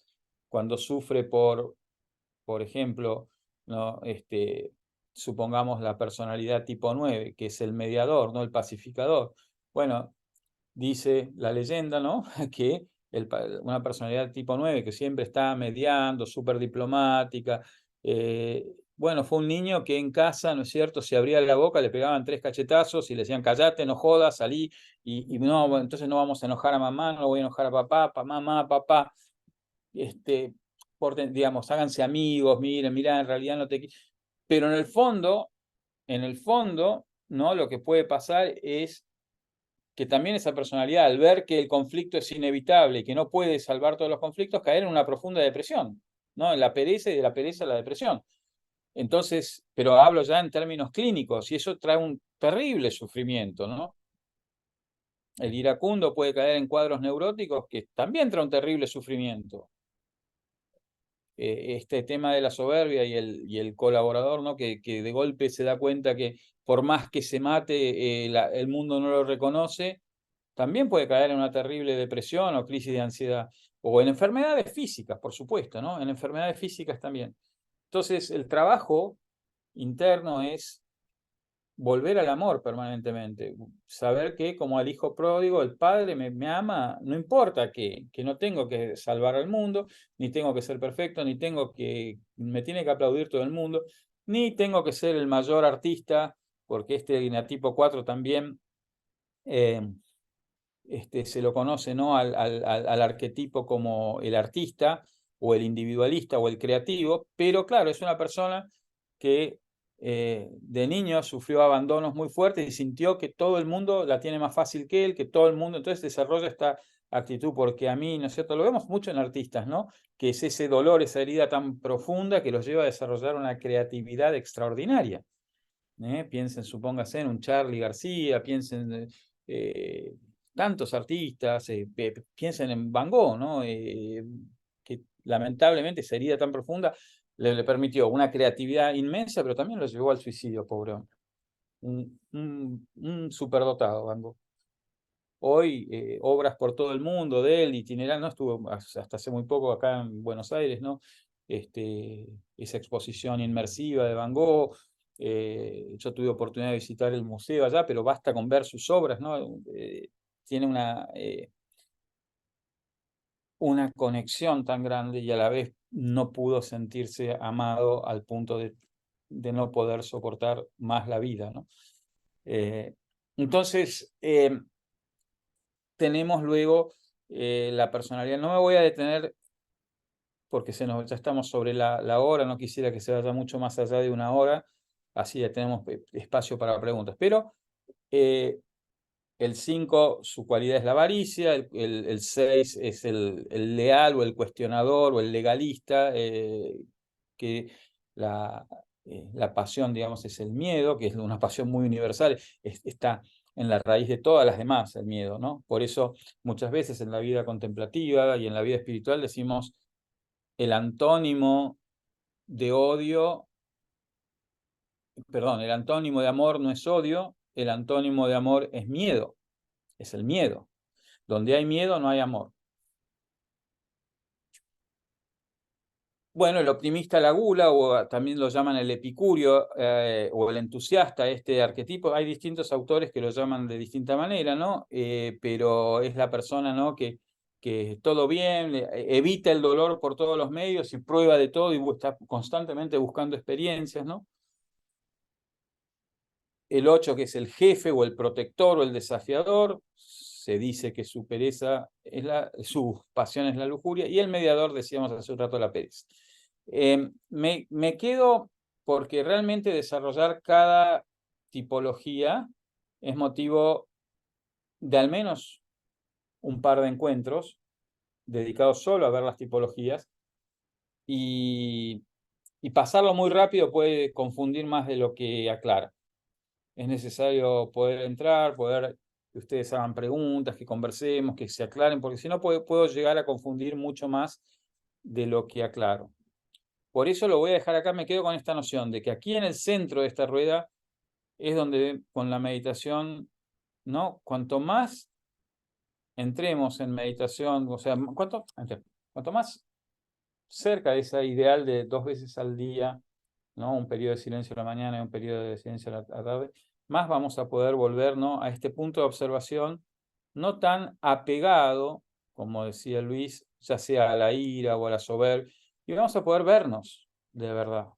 cuando sufre por ejemplo, ¿no? Supongamos la personalidad tipo 9, que es el mediador, ¿no? El pacificador. Bueno, dice la leyenda, ¿no? Que una personalidad tipo 9 que siempre está mediando, súper diplomática. Bueno, fue un niño que en casa, ¿no es cierto?, se abría la boca, le pegaban 3 cachetazos y le decían, callate, no jodas, salí, y no, bueno, entonces no vamos a enojar a mamá, no voy a enojar a papá, mamá, papá, digamos, háganse amigos, miren, en realidad no te... Pero en el fondo, ¿no? Lo que puede pasar es que también esa personalidad, al ver que el conflicto es inevitable y que no puede salvar todos los conflictos, caer en una profunda depresión, ¿no? En la pereza y de la pereza a la depresión. Entonces, pero hablo ya en términos clínicos y eso trae un terrible sufrimiento, ¿no? El iracundo puede caer en cuadros neuróticos que también trae un terrible sufrimiento. Este tema de la soberbia y el colaborador, ¿no? Que de golpe se da cuenta que por más que se mate, el mundo no lo reconoce, también puede caer en una terrible depresión o crisis de ansiedad. O en enfermedades físicas, por supuesto, ¿no? En enfermedades físicas también. Entonces, el trabajo interno es volver al amor permanentemente. Saber que, como el hijo pródigo, el padre me ama, no importa que no tengo que salvar al mundo, ni tengo que ser perfecto, ni tengo que, me tiene que aplaudir todo el mundo, ni tengo que ser el mayor artista, porque este eneatipo 4 también se lo conoce, ¿no? al arquetipo como el artista, o el individualista, o el creativo, pero claro, es una persona que de niño sufrió abandonos muy fuertes y sintió que todo el mundo la tiene más fácil que él, que todo el mundo, entonces desarrolla esta actitud, porque a mí, ¿no es cierto? Lo vemos mucho en artistas, ¿no? Que es ese dolor, esa herida tan profunda que los lleva a desarrollar una creatividad extraordinaria. Piensen, supóngase, en un Charly García, piensen tantos artistas, piensen en Van Gogh, ¿no? Que lamentablemente esa herida tan profunda le permitió una creatividad inmensa, pero también lo llevó al suicidio, pobre hombre. Un superdotado, Van Gogh. Hoy, obras por todo el mundo de él, itinerante, ¿no? Estuvo hasta hace muy poco acá en Buenos Aires, ¿no? Esa exposición inmersiva de Van Gogh. Yo tuve oportunidad de visitar el museo allá, pero basta con ver sus obras, ¿no? Tiene una conexión tan grande y a la vez no pudo sentirse amado al punto de no poder soportar más la vida, ¿no? Entonces, tenemos luego la personalidad. No me voy a detener porque ya estamos sobre la hora, no quisiera que se vaya mucho más allá de una hora, así ya tenemos espacio para preguntas. Pero el 5, su cualidad es la avaricia, el 6 es el leal o el cuestionador o el legalista, que la pasión, digamos, es el miedo, que es una pasión muy universal, está en la raíz de todas las demás, el miedo, ¿no? Por eso muchas veces en la vida contemplativa y en la vida espiritual decimos el antónimo de odio, perdón, el antónimo de amor no es odio, el antónimo de amor es miedo, es el miedo. Donde hay miedo no hay amor. Bueno, el optimista, la gula, o también lo llaman el epicurio, o el entusiasta, este arquetipo. Hay distintos autores que lo llaman de distinta manera, ¿no? Pero es la persona, ¿no? que todo bien, evita el dolor por todos los medios y prueba de todo y está constantemente buscando experiencias, ¿no? El 8, que es el jefe o el protector o el desafiador, se dice que su pereza su pasión es la lujuria, y el mediador, decíamos hace un rato, la pereza. Me quedo porque realmente desarrollar cada tipología es motivo de al menos un par de encuentros dedicados solo a ver las tipologías, y pasarlo muy rápido puede confundir más de lo que aclara. Es necesario poder entrar, que ustedes hagan preguntas, que conversemos, que se aclaren, porque si no puedo llegar a confundir mucho más de lo que aclaro. Por eso lo voy a dejar acá, me quedo con esta noción de que aquí en el centro de esta rueda es donde con la meditación, ¿no? Cuanto más entremos en meditación, o sea, cuanto más cerca de ese ideal de 2 veces al día, ¿no? Un periodo de silencio a la mañana y un periodo de silencio a la tarde, más vamos a poder volver, ¿no? a este punto de observación no tan apegado, como decía Luis, ya sea a la ira o a la soberbia, y vamos a poder vernos de verdad.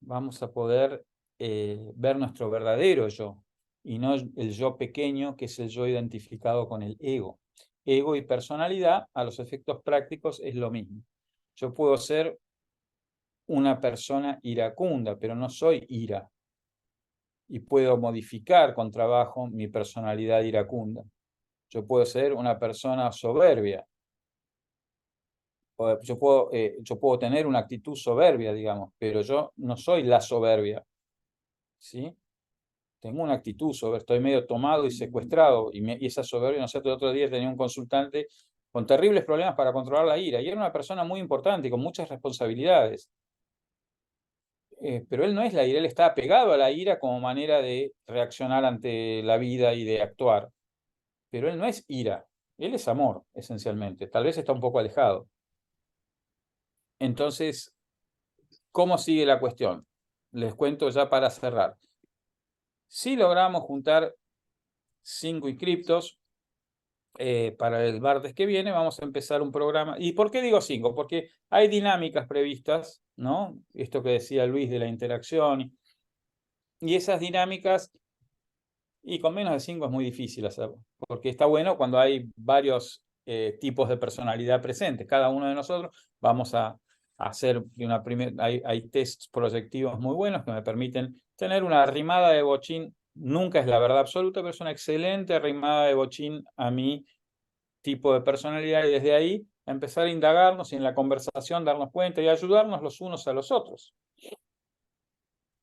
Vamos a poder ver nuestro verdadero yo, y no el yo pequeño, que es el yo identificado con el ego. Ego y personalidad, a los efectos prácticos, es lo mismo. Yo puedo ser una persona iracunda, pero no soy ira. Y puedo modificar con trabajo mi personalidad iracunda. Yo puedo ser una persona soberbia. Yo puedo tener una actitud soberbia, digamos, pero yo no soy la soberbia, ¿sí? Tengo una actitud soberbia, estoy medio tomado y secuestrado, y esa soberbia, no sé, el otro día tenía un consultante con terribles problemas para controlar la ira, y era una persona muy importante y con muchas responsabilidades. Pero él no es la ira, él está apegado a la ira como manera de reaccionar ante la vida y de actuar. Pero él no es ira, Él es amor, esencialmente. Tal vez está un poco alejado. Entonces, ¿cómo sigue la cuestión? Les cuento ya para cerrar. Si logramos juntar 5 inscriptos, para el martes que viene vamos a empezar un programa. ¿Y por qué digo 5? Porque hay dinámicas previstas, ¿no? Esto que decía Luis de la interacción. Y esas dinámicas, y con menos de 5 es muy difícil hacerlo, porque está bueno cuando hay varios tipos de personalidad presentes. Cada uno de nosotros vamos a hacer una hay tests proyectivos muy buenos que me permiten tener una arrimada de bochín. Nunca es la verdad absoluta, pero es una excelente arrimada de bochín a mi tipo de personalidad, y desde ahí empezar a indagarnos y en la conversación darnos cuenta y ayudarnos los unos a los otros.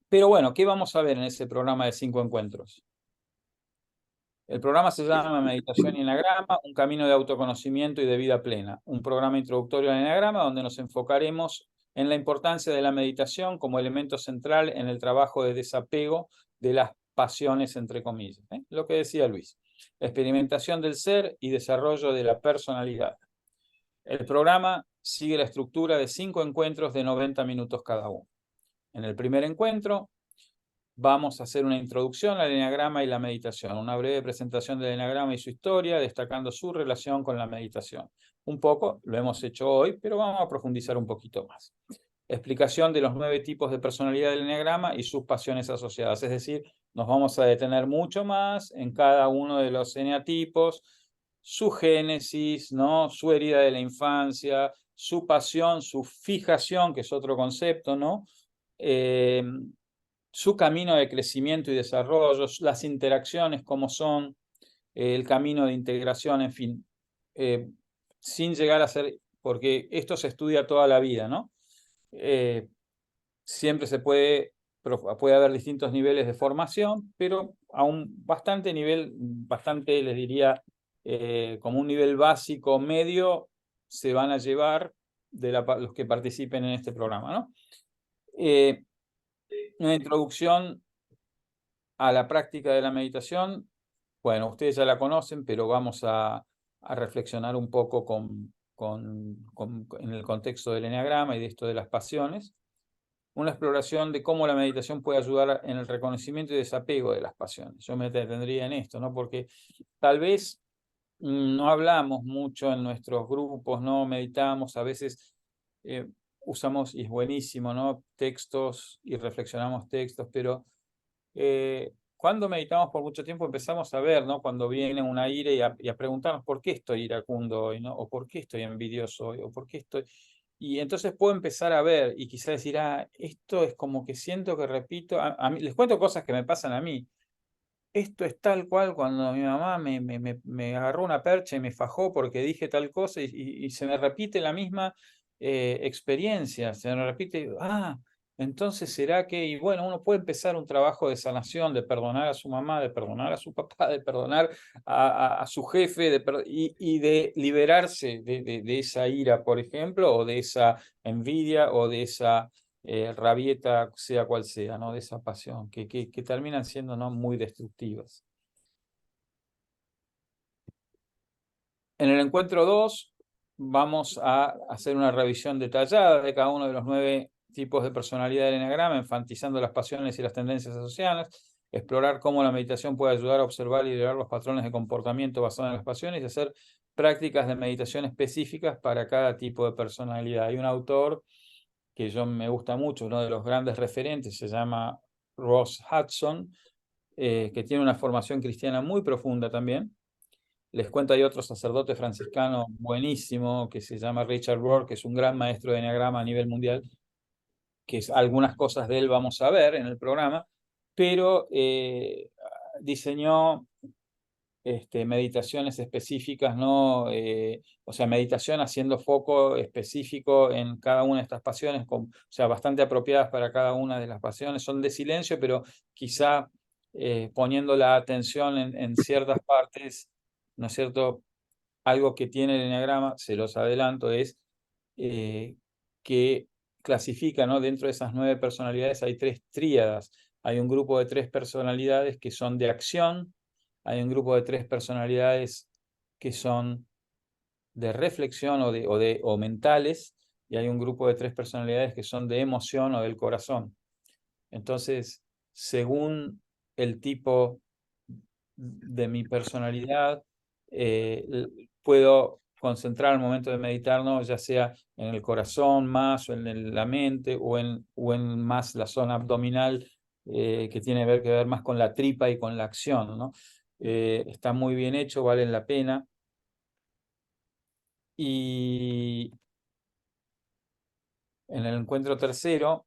Pero bueno, ¿qué vamos a ver en ese programa de 5 encuentros? El programa se llama Meditación y Enagrama, un camino de autoconocimiento y de vida plena. Un programa introductorio al Enagrama donde nos enfocaremos en la importancia de la meditación como elemento central en el trabajo de desapego de las pasiones, entre comillas. Lo que decía Luis. Experimentación del ser y desarrollo de la personalidad. El programa sigue la estructura de 5 encuentros de 90 minutos cada uno. En el primer encuentro vamos a hacer una introducción al eneagrama y la meditación, una breve presentación del eneagrama y su historia, destacando su relación con la meditación. Un poco lo hemos hecho hoy, pero vamos a profundizar un poquito más. Explicación de los 9 tipos de personalidad del eneagrama y sus pasiones asociadas, es decir, nos vamos a detener mucho más en cada uno de los eneatipos, su génesis, ¿no? Su herida de la infancia, su pasión, su fijación, que es otro concepto, ¿no? Su camino de crecimiento y desarrollo, las interacciones, cómo son, el camino de integración, en fin, sin llegar a ser, porque esto se estudia toda la vida, ¿no? Siempre se puede haber distintos niveles de formación, pero a un bastante nivel, bastante les diría, como un nivel básico medio, se van a llevar de los que participen en este programa, ¿no? Una introducción a la práctica de la meditación. Bueno, ustedes ya la conocen, pero vamos a reflexionar un poco en el contexto del eneagrama y de esto de las pasiones. Una exploración de cómo la meditación puede ayudar en el reconocimiento y desapego de las pasiones. Yo me detendría en esto, ¿no? Porque tal vez no hablamos mucho en nuestros grupos, no meditamos, a veces usamos, y es buenísimo, ¿no? Textos y reflexionamos textos, pero cuando meditamos por mucho tiempo empezamos a ver, ¿no? Cuando viene una ira y a preguntarnos por qué estoy iracundo hoy, ¿no? O por qué estoy envidioso hoy, o por qué estoy... Y entonces puedo empezar a ver y quizás decir, esto es como que siento que repito, a mí, les cuento cosas que me pasan a mí. Esto es tal cual cuando mi mamá me agarró una percha y me fajó porque dije tal cosa y se me repite la misma experiencia, se me repite, entonces será que, y bueno, uno puede empezar un trabajo de sanación, de perdonar a su mamá, de perdonar a su papá, de perdonar a su jefe, y de liberarse de esa ira, por ejemplo, o de esa envidia, o de esa rabieta, sea cual sea, ¿no? De esa pasión, que terminan siendo, ¿no? Muy destructivas. En el encuentro 2 vamos a hacer una revisión detallada de cada uno de los 9 tipos de personalidad del eneagrama, enfatizando las pasiones y las tendencias asociadas, explorar cómo la meditación puede ayudar a observar y liberar los patrones de comportamiento basados en las pasiones y hacer prácticas de meditación específicas para cada tipo de personalidad. Hay un autor que yo me gusta mucho, uno de los grandes referentes, se llama Ross Hudson, que tiene una formación cristiana muy profunda también. Les cuento, hay otro sacerdote franciscano buenísimo que se llama Richard Rohr, que es un gran maestro de eneagrama a nivel mundial, que algunas cosas de él vamos a ver en el programa, pero diseñó meditaciones específicas, ¿no? O sea, meditación haciendo foco específico en cada una de estas pasiones, o sea, bastante apropiadas para cada una de las pasiones. Son de silencio, pero quizá poniendo la atención en ciertas partes, ¿no es cierto? Algo que tiene el eneagrama, se los adelanto, es que clasifica, ¿no? Dentro de esas 9 personalidades hay 3 tríadas. Hay un grupo de 3 personalidades que son de acción, hay un grupo de 3 personalidades que son de reflexión o mentales, y hay un grupo de 3 personalidades que son de emoción o del corazón. Entonces, según el tipo de mi personalidad, puedo concentrar al momento de meditar, ¿no? Ya sea en el corazón más, o en la mente, o en más la zona abdominal, que tiene que ver más con la tripa y con la acción, ¿no? Está muy bien hecho, vale la pena. Y en el encuentro tercero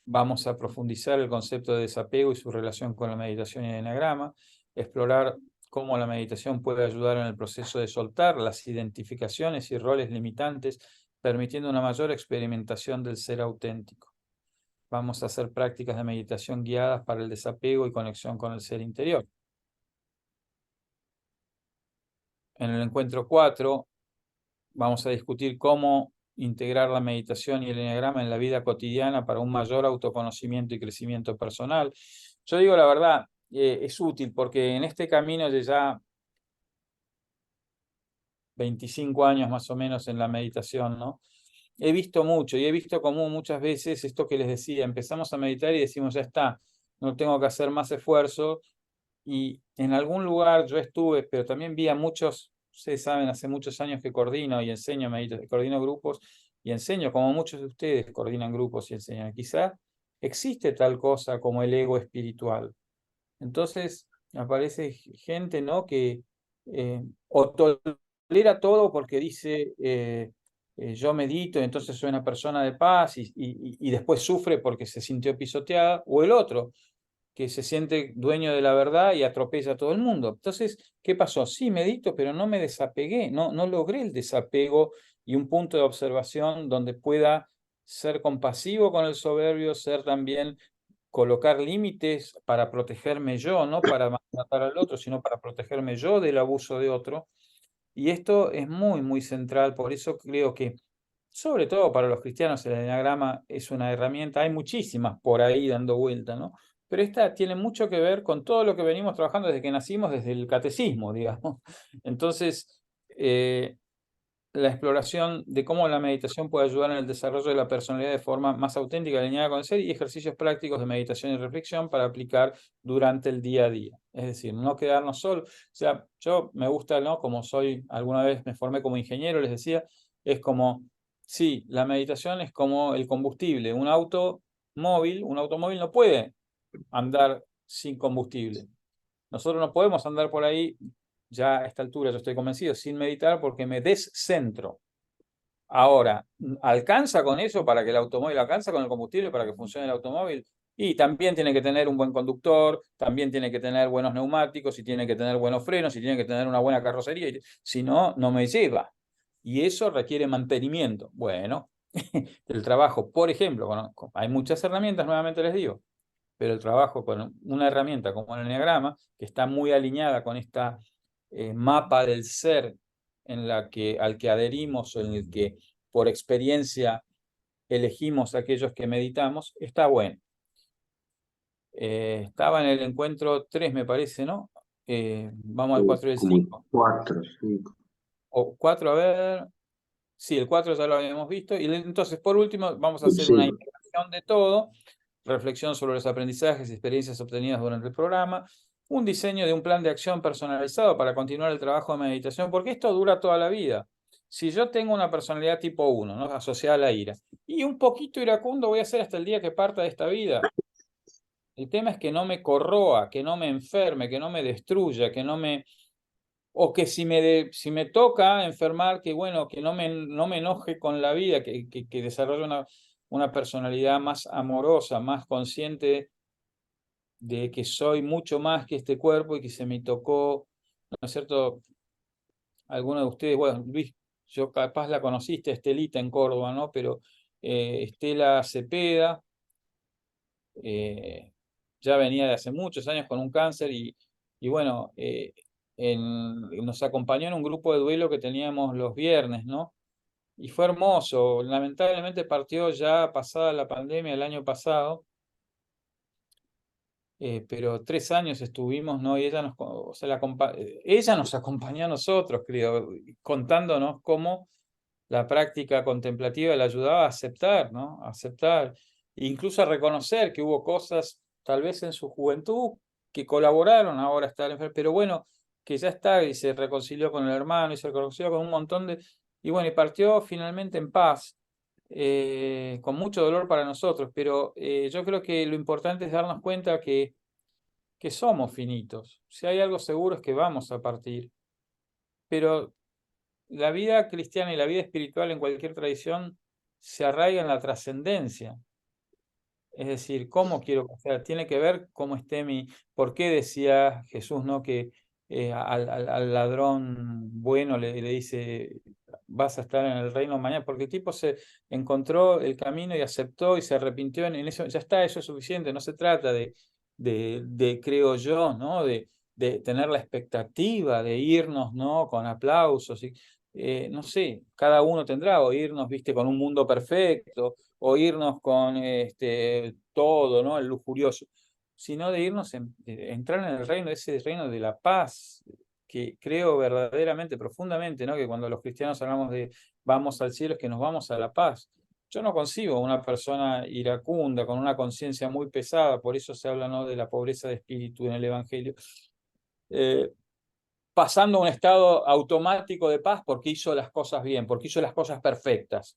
vamos a profundizar el concepto de desapego y su relación con la meditación y el enagrama, explorar cómo la meditación puede ayudar en el proceso de soltar las identificaciones y roles limitantes, permitiendo una mayor experimentación del ser auténtico. Vamos a hacer prácticas de meditación guiadas para el desapego y conexión con el ser interior. En el encuentro 4 vamos a discutir cómo integrar la meditación y el enagrama en la vida cotidiana para un mayor autoconocimiento y crecimiento personal. Yo digo la verdad, es útil porque en este camino de ya 25 años más o menos en la meditación, ¿no? He visto mucho y he visto como muchas veces esto que les decía, empezamos a meditar y decimos, ya está, no tengo que hacer más esfuerzo. Y en algún lugar yo estuve, pero también vi a muchos, ustedes saben, hace muchos años que coordino y enseño, coordino grupos y enseño, como muchos de ustedes coordinan grupos y enseñan. Quizá existe tal cosa como el ego espiritual. Entonces aparece gente, ¿no? Que o tolera todo porque dice, yo medito, entonces soy una persona de paz y después sufre porque se sintió pisoteada, o el otro que se siente dueño de la verdad y atropella a todo el mundo. Entonces, ¿qué pasó? Sí, medito, pero no me desapegué, no logré el desapego y un punto de observación donde pueda ser compasivo con el soberbio, ser también colocar límites para protegerme yo, no para matar al otro, sino para protegerme yo del abuso de otro. Y esto es muy, muy central, por eso creo que, sobre todo para los cristianos, el enagrama es una herramienta, hay muchísimas por ahí dando vuelta, ¿no? Pero esta tiene mucho que ver con todo lo que venimos trabajando desde que nacimos, desde el catecismo, digamos. Entonces, la exploración de cómo la meditación puede ayudar en el desarrollo de la personalidad de forma más auténtica, alineada con el ser, y ejercicios prácticos de meditación y reflexión para aplicar durante el día a día. Es decir, no quedarnos solos. O sea, yo me gusta, ¿no? Como soy, alguna vez me formé como ingeniero, les decía, es como, sí, la meditación es como el combustible. Un automóvil no puede andar sin combustible. Nosotros no podemos andar por ahí, ya a esta altura yo estoy convencido, sin meditar porque me descentro. Ahora, ¿alcanza con eso para que el automóvil alcanza con el combustible para que funcione el automóvil? Y también tiene que tener un buen conductor, también tiene que tener buenos neumáticos, y tiene que tener buenos frenos, y tiene que tener una buena carrocería. Si no, no me lleva. Y eso requiere mantenimiento. Bueno, el trabajo, por ejemplo, hay muchas herramientas, nuevamente les digo, pero el trabajo con una herramienta como el enneagrama, que está muy alineada con esta mapa del ser al que adherimos, o en el que por experiencia elegimos a aquellos que meditamos, está bueno. Estaba en el encuentro 3, me parece, ¿no? Vamos al 4 y el 5. 4, 5. O 4, a ver. Sí, el 4 ya lo habíamos visto. Y entonces, por último, vamos a hacer Sí. una integración de todo, reflexión sobre los aprendizajes y experiencias obtenidas durante el programa, un diseño de un plan de acción personalizado para continuar el trabajo de meditación, porque esto dura toda la vida. Si yo tengo una personalidad tipo 1, ¿no? Asociada a la ira, y un poquito iracundo voy a ser hasta el día que parta de esta vida. El tema es que no me corroa, que no me enferme, que no me destruya, que no me... O que si me toca enfermar, que bueno, que no me enoje con la vida, que desarrolle una personalidad más amorosa, más consciente de que soy mucho más que este cuerpo y que se me tocó, ¿no es cierto? Alguno de ustedes, bueno, Luis, yo capaz la conociste, Estelita en Córdoba, ¿no? Pero Estela Cepeda ya venía de hace muchos años con un cáncer y bueno, nos acompañó en un grupo de duelo que teníamos los viernes, ¿no? Y fue hermoso. Lamentablemente partió ya pasada la pandemia el año pasado. pero 3 años estuvimos, ¿no? Y ella o sea, ella nos acompañó a nosotros, creo, contándonos cómo la práctica contemplativa le ayudaba a aceptar, ¿no? A aceptar, incluso a reconocer que hubo cosas, tal vez en su juventud, que colaboraron ahora a estar enfermo, pero bueno, que ya está, y se reconcilió con el hermano, y se reconcilió con un montón de... Y bueno, y partió finalmente en paz, con mucho dolor para nosotros, pero yo creo que lo importante es darnos cuenta que somos finitos. Si hay algo seguro es que vamos a partir, pero la vida cristiana y la vida espiritual en cualquier tradición se arraiga en la trascendencia. Es decir, ¿cómo quiero? O sea, tiene que ver cómo esté mi... ¿Por qué decía Jesús, no? Que al ladrón bueno le dice, vas a estar en el reino mañana, porque el tipo se encontró el camino y aceptó y se arrepintió en eso, ya está, eso es suficiente, no se trata creo yo, ¿no? De tener la expectativa de irnos, ¿no? Con aplausos y, no sé, cada uno tendrá, o irnos, viste, con un mundo perfecto, o irnos con todo, ¿no? El lujurioso, sino de irnos, de entrar en el reino, ese reino de la paz, que creo verdaderamente, profundamente, ¿no? Que cuando los cristianos hablamos de vamos al cielo, es que nos vamos a la paz. Yo no concibo una persona iracunda, con una conciencia muy pesada, por eso se habla, ¿no? De la pobreza de espíritu en el Evangelio, eh, pasando a un estado automático de paz porque hizo las cosas bien, porque hizo las cosas perfectas.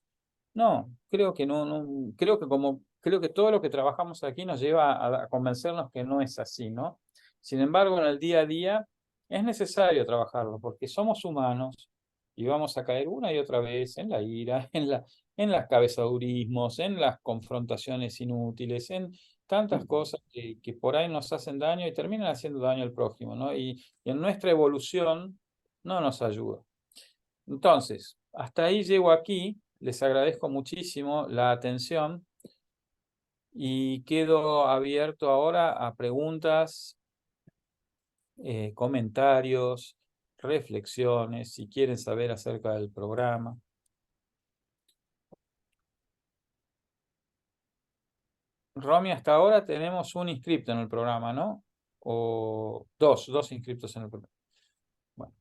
No, creo que no, creo que todo lo que trabajamos aquí nos lleva a convencernos que no es así, ¿no? Sin embargo, en el día a día es necesario trabajarlo porque somos humanos y vamos a caer una y otra vez en la ira, en los cabezadurismos, en las confrontaciones inútiles, en tantas cosas que por ahí nos hacen daño y terminan haciendo daño al prójimo, ¿no? Y en nuestra evolución no nos ayuda. Entonces, hasta ahí llego aquí. Les agradezco muchísimo la atención y quedo abierto ahora a preguntas, comentarios, reflexiones, si quieren saber acerca del programa. Romy, hasta ahora tenemos un inscripto en el programa, ¿no? O dos inscriptos en el programa. Bueno,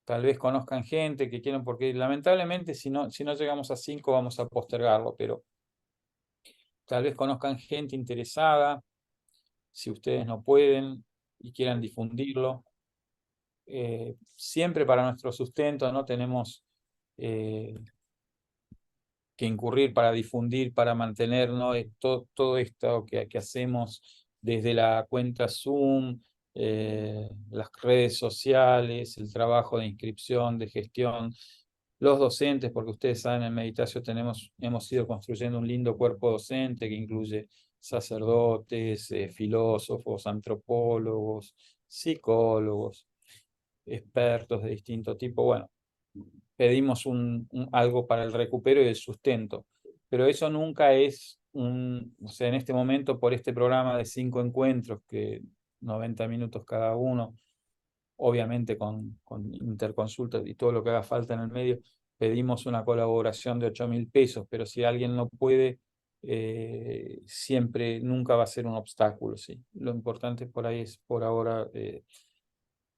tal vez conozcan gente que quieran, porque lamentablemente si no llegamos a 5 vamos a postergarlo, pero tal vez conozcan gente interesada. Si ustedes no pueden y quieran difundirlo, siempre para nuestro sustento no tenemos que incurrir para difundir, para mantenernos todo esto que hacemos desde la cuenta Zoom, las redes sociales, el trabajo de inscripción, de gestión, los docentes, porque ustedes saben, en Meditatio hemos ido construyendo un lindo cuerpo docente que incluye sacerdotes, filósofos, antropólogos, psicólogos, expertos de distinto tipo. Bueno, pedimos algo para el recupero y el sustento, pero eso nunca es o sea, en este momento por este programa de 5 encuentros, que 90 minutos cada uno, obviamente con interconsultas y todo lo que haga falta en el medio, pedimos una colaboración de 8.000 pesos, pero si alguien no puede, siempre, nunca va a ser un obstáculo, ¿sí? Lo importante por ahí es, por ahora,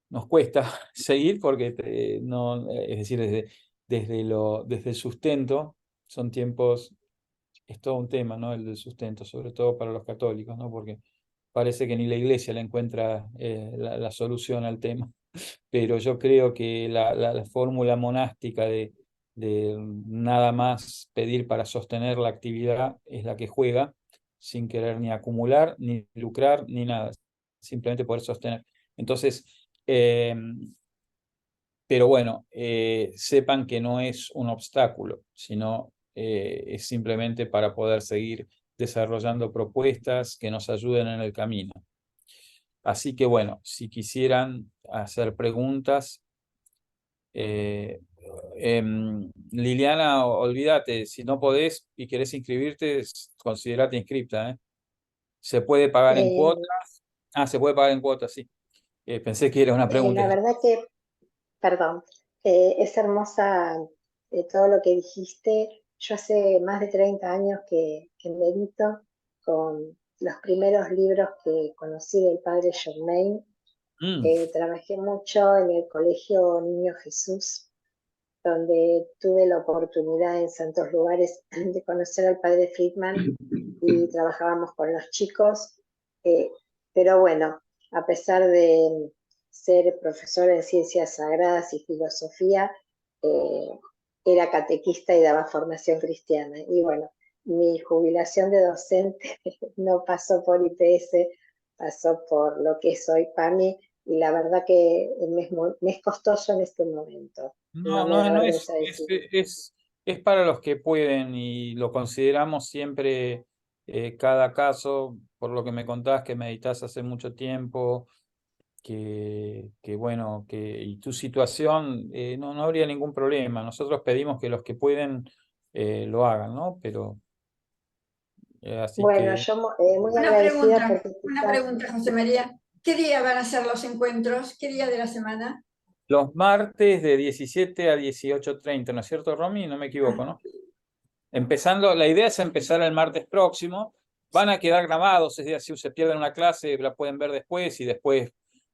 nos cuesta seguir porque no, es decir, desde el sustento, son tiempos, es todo un tema, ¿no? El del sustento, sobre todo para los católicos, ¿no? Porque parece que ni la iglesia le encuentra la solución al tema, pero yo creo que la fórmula monástica de nada más pedir para sostener la actividad es la que juega, sin querer ni acumular, ni lucrar, ni nada, simplemente poder sostener. Entonces, pero bueno, sepan que no es un obstáculo, sino es simplemente para poder seguir desarrollando propuestas que nos ayuden en el camino. Así que bueno, si quisieran hacer preguntas, Liliana, olvídate, si no podés y querés inscribirte, considerate inscripta, ¿eh? Se puede pagar en Eh, cuotas. Ah, se puede pagar en cuotas, sí. Pensé que era una pregunta. la verdad que, perdón, es hermosa todo lo que dijiste. Yo hace más de 30 años que medito con los primeros libros que conocí del padre Germain. Trabajé mucho en el Colegio Niño Jesús, donde tuve la oportunidad en santos lugares de conocer al padre Friedman y trabajábamos con los chicos. Pero bueno, a pesar de ser profesora en ciencias sagradas y filosofía, era catequista y daba formación cristiana. Y bueno, mi jubilación de docente no pasó por IPS, pasó por lo que es hoy PAMI, y la verdad que me es costoso en este momento. No, No me no, da no vergüenza decirlo. es para los que pueden y lo consideramos siempre cada caso, por lo que me contás que meditas hace mucho tiempo, que bueno, y tu situación no habría ningún problema. Nosotros pedimos que los que pueden lo hagan, ¿no? Pero así Bueno, que yo muy agradecida porque Una quizás pregunta, José María. ¿Qué día van a ser los encuentros? ¿Qué día de la semana? los martes de 17 a 18:30, ¿no es cierto, Romy? No me equivoco, ¿no? Empezando, la idea es empezar el martes próximo. Van a quedar grabados, es decir, si se pierden una clase, la pueden ver después y después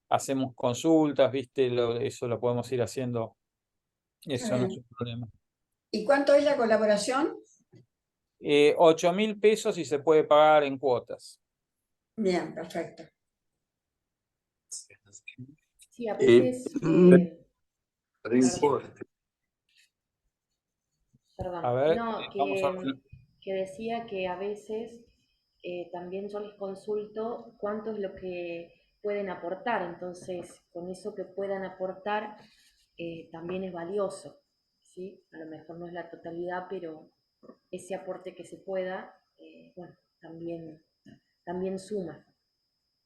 hacemos consultas, ¿viste? Eso lo podemos ir haciendo. Está Eso no es bien. un problema. ¿Y cuánto es la colaboración? 8.000 pesos y se puede pagar en cuotas. Bien, perfecto. Sí, a Eh, veces, perdón, A ver, no, vamos a... que decía que a veces también yo les consulto cuánto es lo que pueden aportar, entonces con eso que puedan aportar también es valioso, ¿sí? A lo mejor no es la totalidad, pero ese aporte que se pueda, bueno, también suma,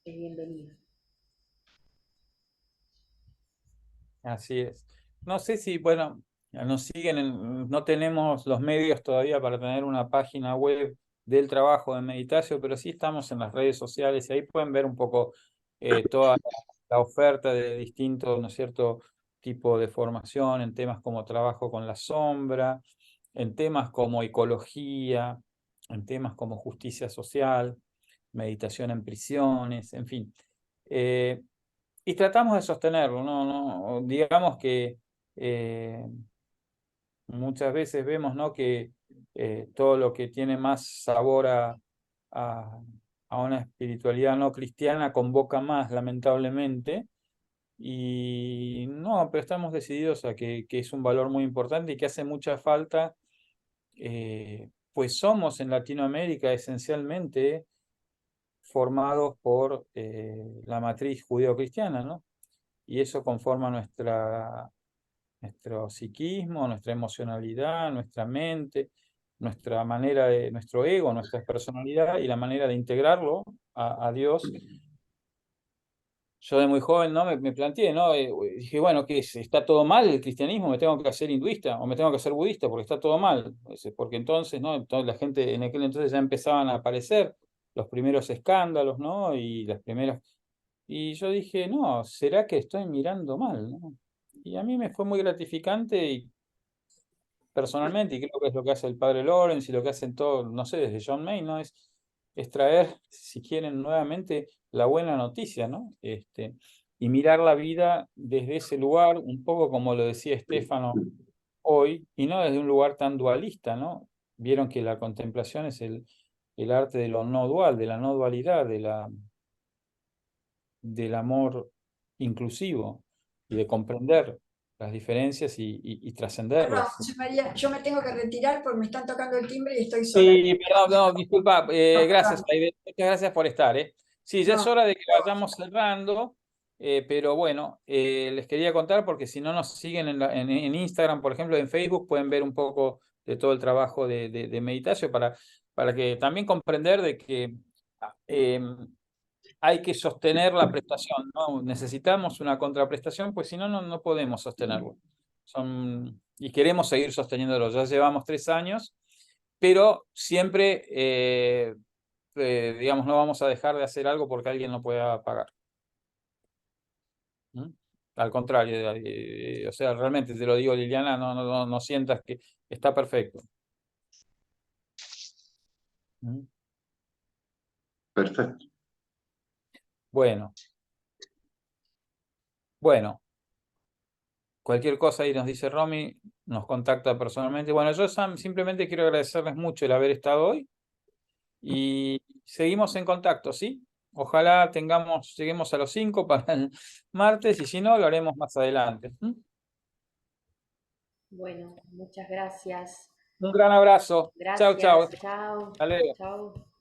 es bienvenido. Así es. No sé si, bueno, nos siguen, no tenemos los medios todavía para tener una página web del trabajo de Meditatio, pero sí estamos en las redes sociales y ahí pueden ver un poco toda la oferta de distintos, ¿no es cierto?, tipo de formación en temas como trabajo con la sombra, en temas como ecología, en temas como justicia social, meditación en prisiones, en fin. Y tratamos de sostenerlo, no, digamos que muchas veces vemos, ¿no?, que todo lo que tiene más sabor a, a una espiritualidad no cristiana convoca más, lamentablemente, y no, pero estamos decididos a que es un valor muy importante y que hace mucha falta, pues somos en Latinoamérica esencialmente formados por la matriz judeo-cristiana, ¿no? Y eso conforma nuestro psiquismo, nuestra emocionalidad, nuestra mente, nuestra manera de, nuestro ego, nuestra personalidad y la manera de integrarlo a Dios. Yo de muy joven, ¿no?, me planteé, ¿no? Dije, bueno, ¿qué es? ¿Está todo mal el cristianismo? ¿Me tengo que hacer hinduista o me tengo que hacer budista porque está todo mal? Porque entonces, ¿no? Entonces la gente en aquel entonces ya empezaban a aparecer los primeros escándalos, ¿no? Y las primeras... Y yo dije, no, ¿será que estoy mirando mal, ¿no? Y a mí me fue muy gratificante y personalmente, y creo que es lo que hace el padre Lawrence y lo que hacen todos, no sé, desde John May, ¿no? Es traer, si quieren, nuevamente la buena noticia, ¿no? Y mirar la vida desde ese lugar, un poco como lo decía Estefano hoy, y no desde un lugar tan dualista, ¿no? Vieron que la contemplación es el arte de lo no dual, de la no dualidad, del amor inclusivo y de comprender las diferencias y Perdón, trascenderlas. José María, yo me tengo que retirar porque me están tocando el timbre y estoy sola. Sí, perdón, no, disculpa, No, gracias, perdón. Aide, muchas gracias por estar, ¿eh? Sí, ya es No, hora de que vayamos cerrando, pero bueno, les quería contar porque si no nos siguen en Instagram, por ejemplo, en Facebook, pueden ver un poco de todo el trabajo de Meditatio para que también comprender de que eh, hay que sostener la prestación, ¿no? Necesitamos una contraprestación, pues si no, no podemos sostenerlo. Y queremos seguir sosteniéndolo. Ya llevamos 3 años, pero siempre, digamos, no vamos a dejar de hacer algo porque alguien no pueda pagar. ¿Mm? Al contrario, o sea, realmente te lo digo, Liliana, no sientas que está perfecto. ¿Mm? Perfecto. Bueno, cualquier cosa ahí nos dice Romy, nos contacta personalmente. Bueno, yo Sam, simplemente quiero agradecerles mucho el haber estado hoy y seguimos en contacto, ¿sí? Ojalá lleguemos a los 5 para el martes y si no, lo haremos más adelante. Bueno, muchas gracias. Un gran abrazo. Chau, chau. Gracias, chao. Hasta luego. Chao.